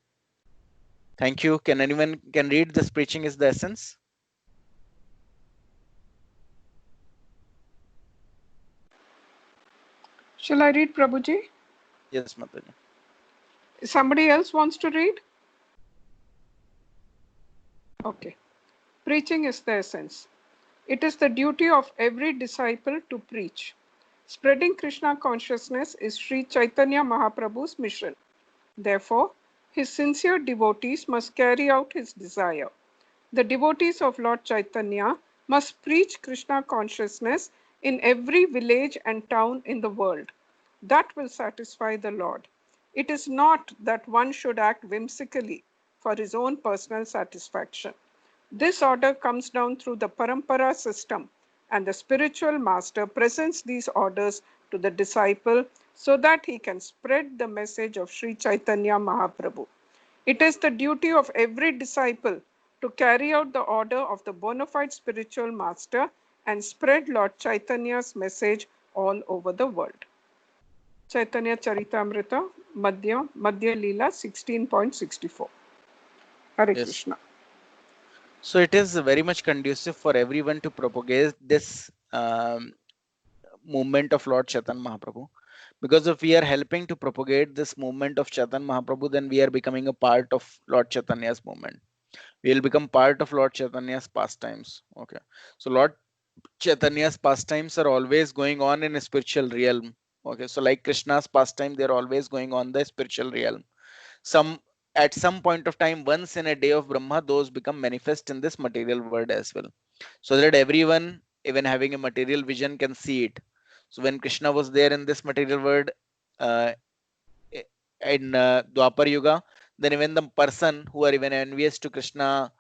Thank you. Can anyone can read this preaching is the essence? Shall I read, Prabhuji? Yes, Mataji. Somebody else wants to read? Okay. Preaching is the essence. It is the duty of every disciple to preach. Spreading Krishna consciousness is Sri Chaitanya Mahaprabhu's mission. Therefore, his sincere devotees must carry out his desire. The devotees of Lord Chaitanya must preach Krishna consciousness in every village and town in the world. That will satisfy the Lord. It is not that one should act whimsically for his own personal satisfaction. This order comes down through the parampara system, and the spiritual master presents these orders to the disciple so that he can spread the message of Sri Chaitanya Mahaprabhu. It is the duty of every disciple to carry out the order of the bona fide spiritual master and spread Lord Chaitanya's message all over the world. Chaitanya Charitamrita, Madhya Leela 16.64. Hare Yes. Krishna. So it is very much conducive for everyone to propagate this movement of Lord Chaitanya Mahaprabhu. Because if we are helping to propagate this movement of Chaitanya Mahaprabhu, then we are becoming a part of Lord Chaitanya's movement. We will become part of Lord Chaitanya's pastimes. Okay. So Lord Chaitanya's pastimes are always going on in a spiritual realm. Okay, so like Krishna's pastime, they're always going on the spiritual realm. Some at some point of time, once in a day of Brahma, those become manifest in this material world as well, so that everyone, even having a material vision, can see it. So when Krishna was there in this material world, uh, in Dwapar Yuga, then even the person who are even envious to Krishna,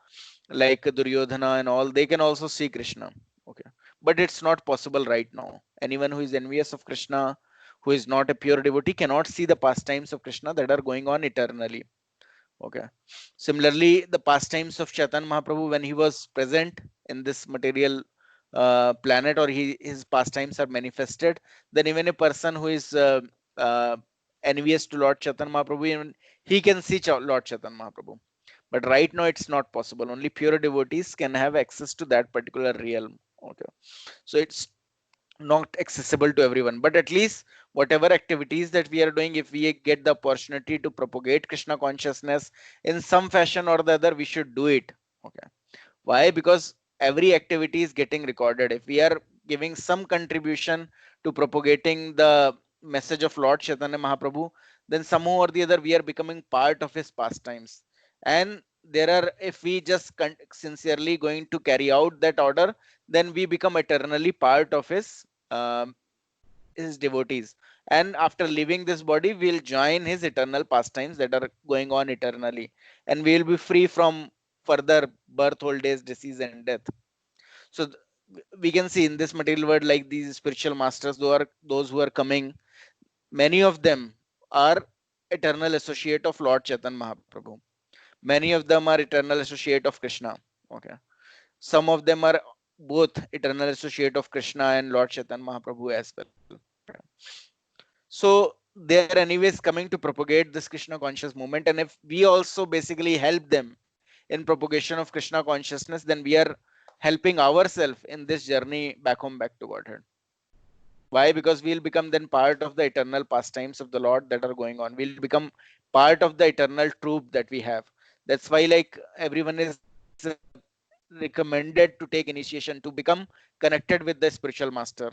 like Duryodhana and all, they can also see Krishna. Okay, but it's not possible right now. Anyone who is envious of Krishna, who is not a pure devotee, cannot see the pastimes of Krishna that are going on eternally. Okay. Similarly, the pastimes of Chaitanya Mahaprabhu when he was present in this material planet, or his pastimes are manifested, then even a person who is uh, envious to Lord Chaitanya Mahaprabhu, even he can see Lord Chaitanya Mahaprabhu. But right now it's not possible. Only pure devotees can have access to that particular realm. Okay. So it's not accessible to everyone, but at least whatever activities that we are doing, if we get the opportunity to propagate Krishna consciousness in some fashion or the other, we should do it. Okay. Why? Because every activity is getting recorded. If we are giving some contribution to propagating the message of Lord Chaitanya Mahaprabhu, then somehow or the other we are becoming part of his pastimes. And there are, if we just sincerely going to carry out that order, then we become eternally part of um, his devotees. And after leaving this body, we'll join his eternal pastimes that are going on eternally, and we'll be free from further birth, old age, disease, and death. So we can see in this material world, like these spiritual masters, those who are coming, many of them are eternal associate of Lord Chaitanya Mahaprabhu. Many of them are eternal associate of Krishna. Okay. Some of them are both eternal associate of Krishna and Lord Chaitanya Mahaprabhu as well. So they are anyways coming to propagate this Krishna conscious movement. And if we also basically help them in propagation of Krishna consciousness, then we are helping ourselves in this journey back home, back to Godhead. Why? Because we'll become then part of the eternal pastimes of the Lord that are going on. We'll become part of the eternal troop that we have. That's why, like, everyone is recommended to take initiation, to become connected with the spiritual master,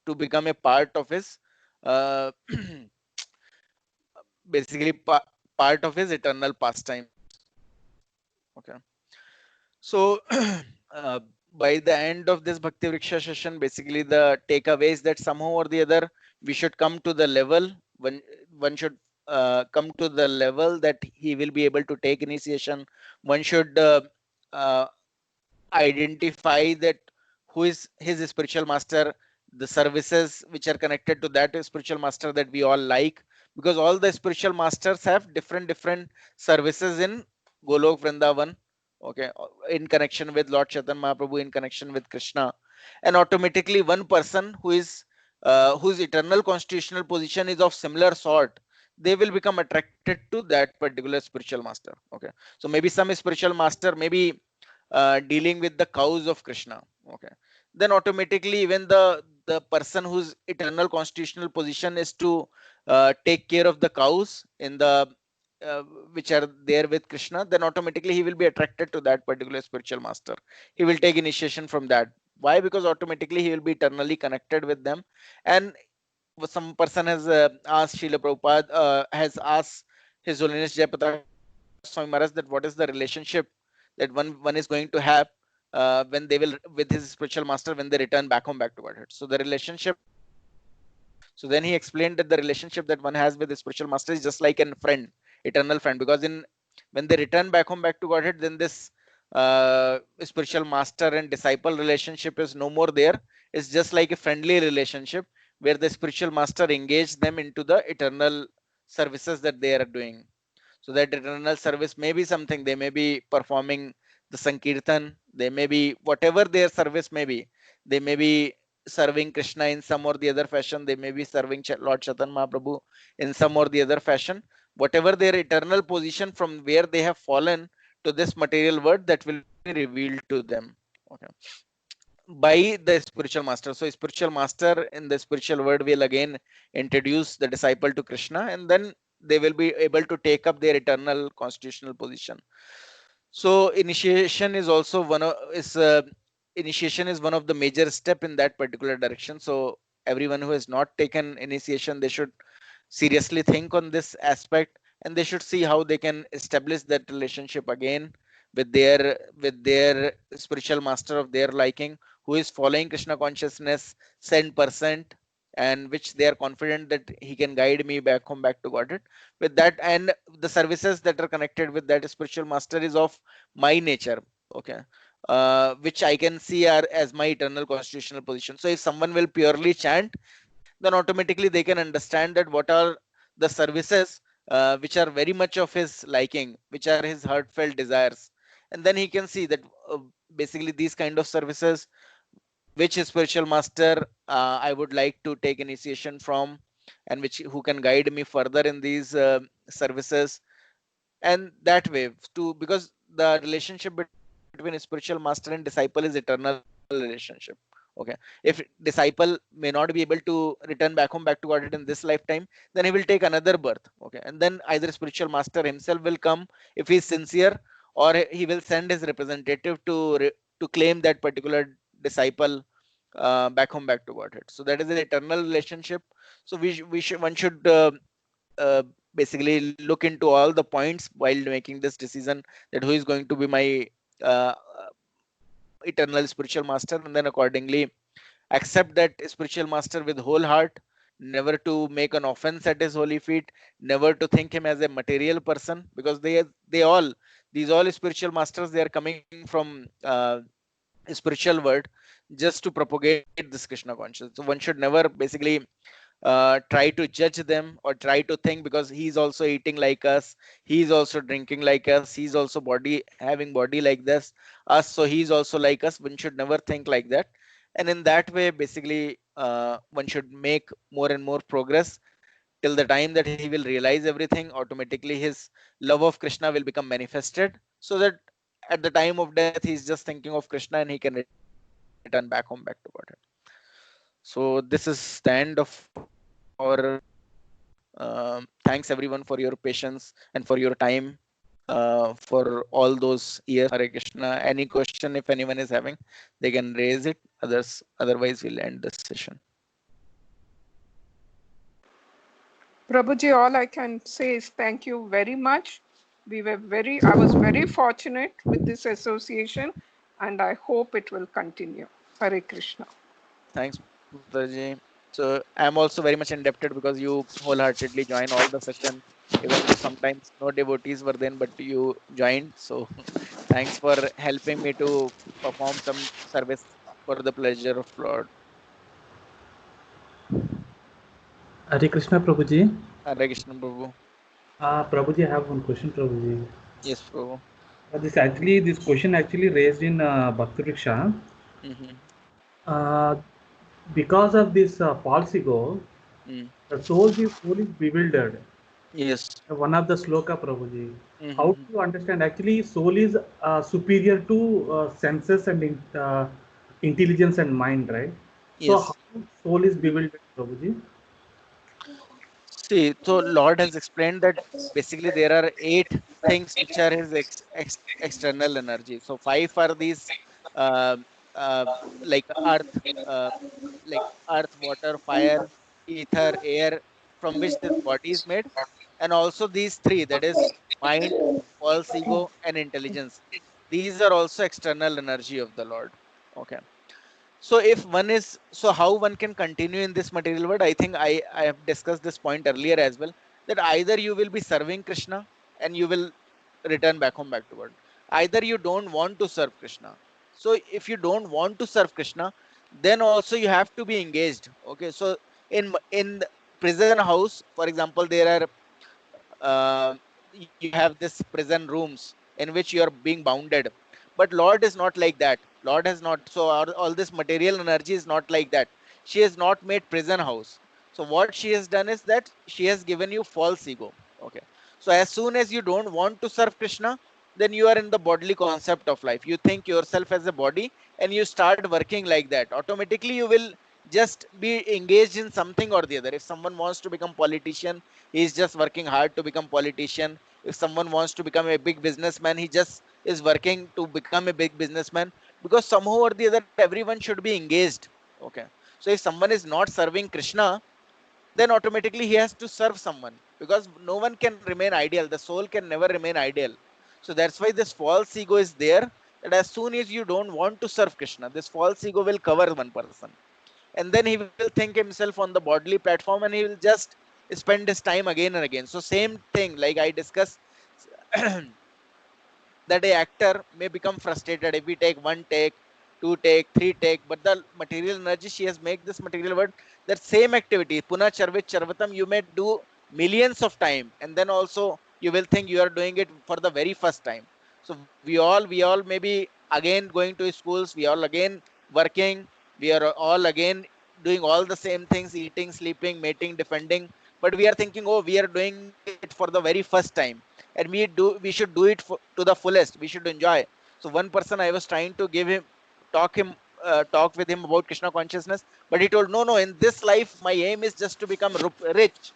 to become a part of his uh, basically part of his eternal pastime. Okay. So uh, by the end of this Bhakti Vriksha session, basically the takeaway is that somehow or the other we should come to the level when one should come to the level that he will be able to take initiation. One should uh, identify that who is his spiritual master, the services which are connected to that spiritual master that we all like, because all the spiritual masters have different services in Golok Vrindavan. Okay, in connection with Lord Chaitanya Mahaprabhu, in connection with Krishna, and automatically one person who is whose eternal constitutional position is of similar sort, they will become attracted to that particular spiritual master. Okay, so maybe some spiritual master maybe dealing with the cows of Krishna. Okay, then automatically even the person whose eternal constitutional position is to take care of the cows in the uh, which are there with Krishna, then automatically he will be attracted to that particular spiritual master. He will take initiation from that. Why? Because automatically he will be eternally connected with them. And some person has asked Srila Prabhupada, has asked His Holiness Jayaprakash Swami Maharaj, that what is the relationship that one is going to have when they will with his spiritual master when they return back home, back to Godhead. So the relationship. So then he explained that the relationship that one has with the spiritual master is just like a friend, eternal friend. Because in when they return back home, back to Godhead, then this spiritual master and disciple relationship is no more there. It's just like a friendly relationship where the spiritual master engaged them into the eternal services that they are doing. So that eternal service may be something, they may be performing the Sankirtan, they may be whatever their service may be, they may be serving Krishna in some or the other fashion, they may be serving Lord Chaitanya Mahaprabhu in some or the other fashion. Whatever their eternal position from where they have fallen to this material world, that will be revealed to them. Okay, by the spiritual master. So spiritual master in the spiritual world will again introduce the disciple to Krishna, and then they will be able to take up their eternal constitutional position. So initiation is also one of is initiation is one of the major step in that particular direction. So everyone who has not taken initiation, they should seriously think on this aspect, and they should see how they can establish that relationship again with their spiritual master of their liking, who is following Krishna consciousness 100%, and which they are confident that he can guide me back home, back to Godhead with that. And the services that are connected with that spiritual master is of my nature, okay, which I can see are as my eternal constitutional position. So if someone will purely chant, then automatically they can understand that what are the services which are very much of his liking, which are his heartfelt desires, and then he can see that basically these kind of services, which spiritual master I would like to take initiation from, and which who can guide me further in these services. And that way to, because the relationship between spiritual master and disciple is eternal relationship, okay. If disciple may not be able to return back home, back to Godhead in this lifetime, then he will take another birth, okay, and then either spiritual master himself will come if he is sincere, or he will send his representative to claim that particular disciple back home, back to Godhead. So that is an eternal relationship. So we should one should uh, basically look into all the points while making this decision, that who is going to be my uh, eternal spiritual master, and then accordingly accept that spiritual master with whole heart, never to make an offense at his holy feet, never to think him as a material person, because they all, these all spiritual masters, they are coming from spiritual world just to propagate this Krishna consciousness. So one should never basically try to judge them, or try to think because he's also eating like us, he's also drinking like us, he's also body having body like this us, so he's also like us. One should never think like that. And in that way basically one should make more and more progress till the time that he will realize everything. Automatically his love of Krishna will become manifested, so that at the time of death he's just thinking of Krishna, and he can return back home, back to Godhead. So this is the end of our thanks everyone for your patience and for your time for all those years. Hare Krishna. Any question if anyone is having, they can raise it. Otherwise, we'll end this session. Prabhuji, all I can say is thank you very much. I was very fortunate with this association, and I hope it will continue. Hare Krishna. Thanks, Mataji. So I'm also very much indebted because you wholeheartedly join all the session, even though sometimes no devotees were then, but you joined. So thanks for helping me to perform some service for the pleasure of Lord. Hare Krishna, Prabhuji. Hare Krishna, Prabhu. Prabhuji, I have one question, Prabhuji. Yes, Prabhu. This question actually raised in Bhakti Riksha. Mm-hmm. Uh, because of this false ego, the soul is bewildered. Yes. One of the sloka, Prabhuji. How do Mm-hmm. you understand? Actually, soul is superior to senses and intelligence and mind, right? So Yes. how soul is bewildered, Prabhuji? See, so Lord has explained that basically there are 8 things which are his external energy. So 5 are these uh, uh, like earth, uh, like earth, water, fire, ether, air, from which this body is made, and also these 3, that is mind, false ego, and intelligence. These are also external energy of the Lord. Okay. So if one is, so how one can continue in this material world? I think I have discussed this point earlier as well, that either you will be serving Krishna and you will return back home, back to God. Either you don't want to serve Krishna. So if you don't want to serve Krishna, then also you have to be engaged. Okay. So in the prison house, for example, there are you have this prison rooms in which you are being bounded, but Lord is not like that. Lord has not, so all this material energy is not like that. She has not made prison house. So what she has done is that she has given you false ego. Okay. So as soon as you don't want to serve Krishna, then you are in the bodily concept of life. You think yourself as a body, and you start working like that. Automatically you will just be engaged in something or the other. If someone wants to become politician, he is just working hard to become politician. If someone wants to become a big businessman, he just is working to become a big businessman, because somehow or the other everyone should be engaged. Okay. So if someone is not serving Krishna, then automatically he has to serve someone, because no one can remain ideal. The soul can never remain ideal. So that's why this false ego is there, that as soon as you don't want to serve Krishna, this false ego will cover one person. And then he will think himself on the bodily platform, and he will just spend his time again and again. So same thing, like I discussed, that a actor may become frustrated if we take one take, two take, three take, but the material energy she has made this material world, that same activity, Puna Charvit Charvatam, you may do millions of time, and then also you will think you are doing it for the very first time. So we all maybe again going to schools, we all again working, we are all again doing all the same things, eating, sleeping, mating, defending, but we are thinking, oh, we are doing it for the very first time, and we should do it to the fullest, we should enjoy. So one person, I was trying to give him talk him talk with him about Krishna consciousness, but he told, no, no, in this life my aim is just to become rich,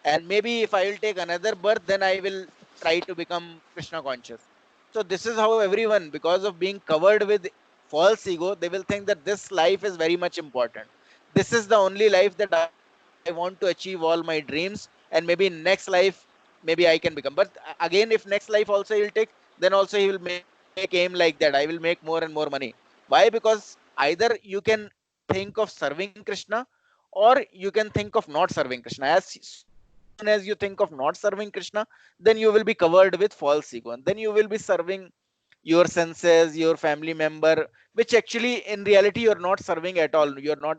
and maybe if I will take another birth, then I will try to become Krishna conscious. So this is how everyone, because of being covered with false ego, they will think that this life is very much important, this is the only life that I want to achieve all my dreams, and maybe in next life maybe I can become. But again, if next life also he will take, then also he will make aim like that, I will make more and more money. Why? Because either you can think of serving Krishna, or you can think of not serving Krishna. As soon as you think of not serving Krishna, then you will be covered with false ego, and then you will be serving your senses, your family member, which actually in reality you're not serving at all. You're not,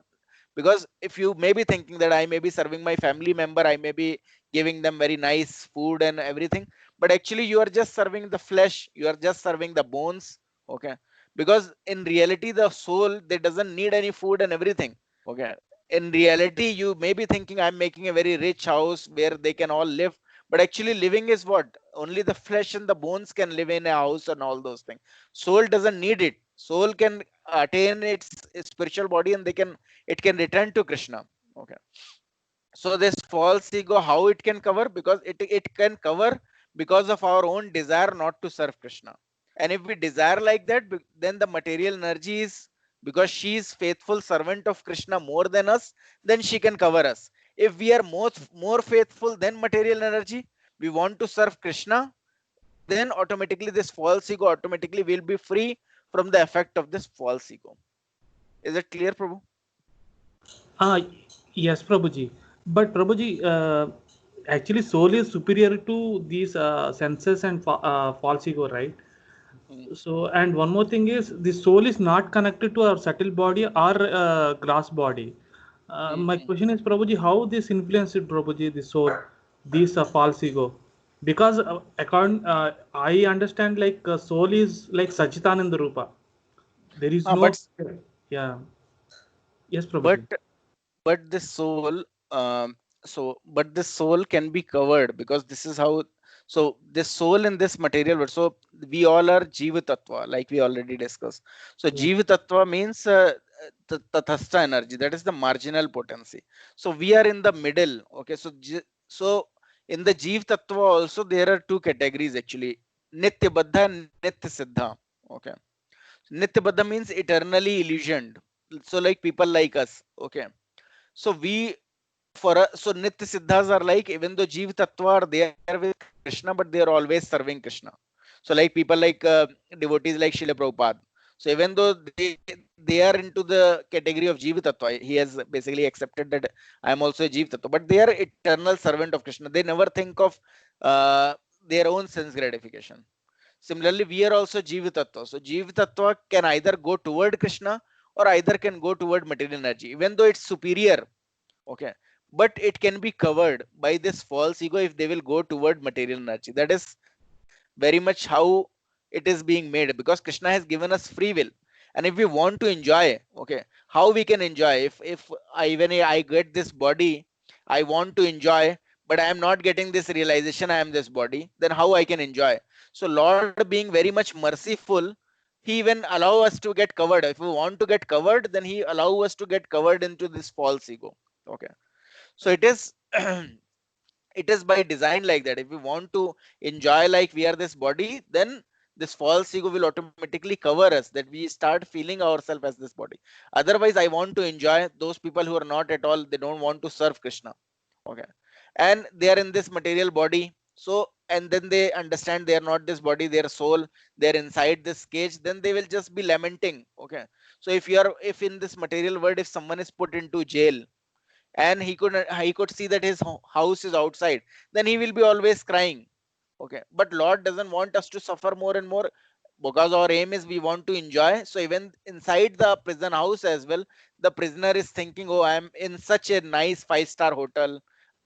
because if you may be thinking that I may be serving my family member, I may be giving them very nice food and everything, but actually you are just serving the flesh, you are just serving the bones. Okay, because in reality the soul, they doesn't need any food and everything. Okay, in reality you may be thinking I'm making a very rich house where they can all live, but actually living is what, only the flesh and the bones can live in a house and all those things. Soul doesn't need it. Soul can attain its spiritual body, and they can, it can return to Krishna. Okay, so this false ego, how it can cover? Because it can cover because of our own desire not to serve Krishna. And if we desire like that, then the material energy is, because she is faithful servant of Krishna more than us, then she can cover us. If we are more faithful than material energy, we want to serve Krishna, then automatically this false ego automatically will be free from the effect of this false ego. Is it clear, Prabhu? Ah, yes, Prabhuji. But Prabhuji, actually, soul is superior to these senses and false ego, right? Mm. So, and one more thing is, the soul is not connected to our subtle body or gross body. My Mm. question is, Prabhuji, how this influenced Prabhuji, the soul, this false ego? Because I understand like soul is like Sachitananda Rupa. There is no, But yeah. Yes, but Prabhuji. but this soul, but this soul can be covered, because this is how. So this soul in this material world, so we all are Jiva Tattva, like we already discussed. So Yeah. Jiva Tattva means tathastha energy, that is the marginal potency. So we are in the middle. Okay, so so in the Jiva Tattva also there are two categories actually: Nitya Baddha and Nitya Siddha. Okay, Nitya Baddha means eternally illusioned, so like people like us. Okay, so we, for us, so Nitya Siddhas are like, even though Jeev Tattva are there with Krishna, but they are always serving Krishna. So like people like devotees like Srila Prabhupada. So even though they are into the category of Jeev Tattva, he has basically accepted that I am also a Jeev Tattva, but they are eternal servant of Krishna. They never think of uh, their own sense gratification. Similarly, we are also Jeev Tattva. So Jeev Tattva can either go toward Krishna or either can go toward material energy, even though it's superior. Okay, but it can be covered by this false ego if they will go toward material energy. That is very much how it is being made, because Krishna has given us free will. And if we want to enjoy, okay, how we can enjoy? If I, when I get this body, I want to enjoy, but I am not getting this realization I am this body, then how I can enjoy? So Lord being very much merciful, he even allow us to get covered. If we want to get covered, then he allow us to get covered into this false ego. Okay, so it is it is by design like that. If we want to enjoy like we are this body, then this false ego will automatically cover us, that we start feeling ourselves as this body. Otherwise, I want to enjoy. Those people who are not at all, they don't want to serve Krishna. Okay. And they are in this material body. So, and then they understand they are not this body, their soul, they're inside this cage, then they will just be lamenting. Okay. So if in this material world, if someone is put into jail, and he could see that his house is outside, then he will be always crying. Okay. But Lord doesn't want us to suffer more and more, because our aim is we want to enjoy. So even inside the prison house as well, the prisoner is thinking, oh, I'm in such a nice 5-star hotel,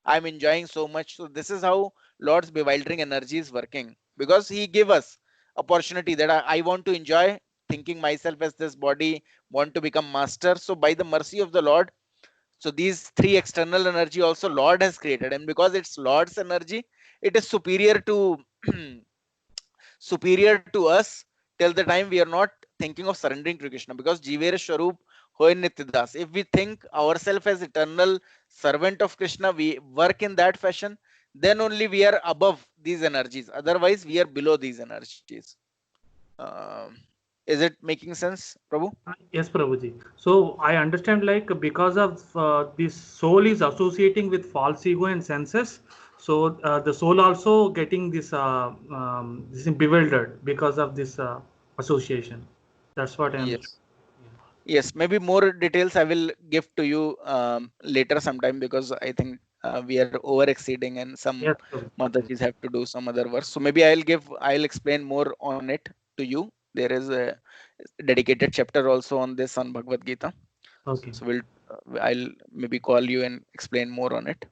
I'm enjoying so much. So this is how Lord's bewildering energy is working, because he give us opportunity that I want to enjoy, thinking myself as this body, want to become master. So by the mercy of the Lord, so these three external energy also Lord has created, and because it's Lord's energy, it is superior to superior to us till the time we are not thinking of surrendering to Krishna. Because Jivere Sharup Hoy Nityadas. If we think ourselves as eternal servant of Krishna, we work in that fashion, then only we are above these energies. Otherwise, we are below these energies. Is it making sense, Prabhu? Yes, Prabhuji. So I understand, like, because of this soul is associating with false ego and senses, so the soul also getting this bewildered because of this association. That's what I'm. Yes. Yes, maybe more details I will give to you later sometime, because I think we are over exceeding and some Yes, Prabhuji. Matatis have to do some other work. So maybe I'll explain more on it to you. There is a dedicated chapter also on this on Bhagavad Gita. Okay. So I'll maybe call you and explain more on it.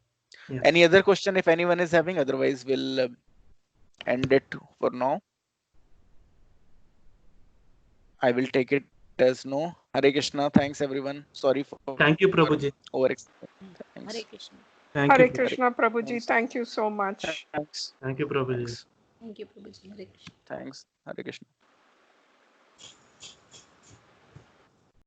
Yes. Any other question if anyone is having? Otherwise, we'll end it for now. I will take it as no. Hare Krishna. Thanks everyone. Sorry for Thank you, Prabhuji. over. Hare Thanks. Krishna. Thank Hare you. Krishna, Prabhuji. Thanks. Thank you so much. Thanks. Thank you, Prabhuji. Thanks. Thank you, Prabhuji. Hare Krishna. Thanks. Hare Krishna.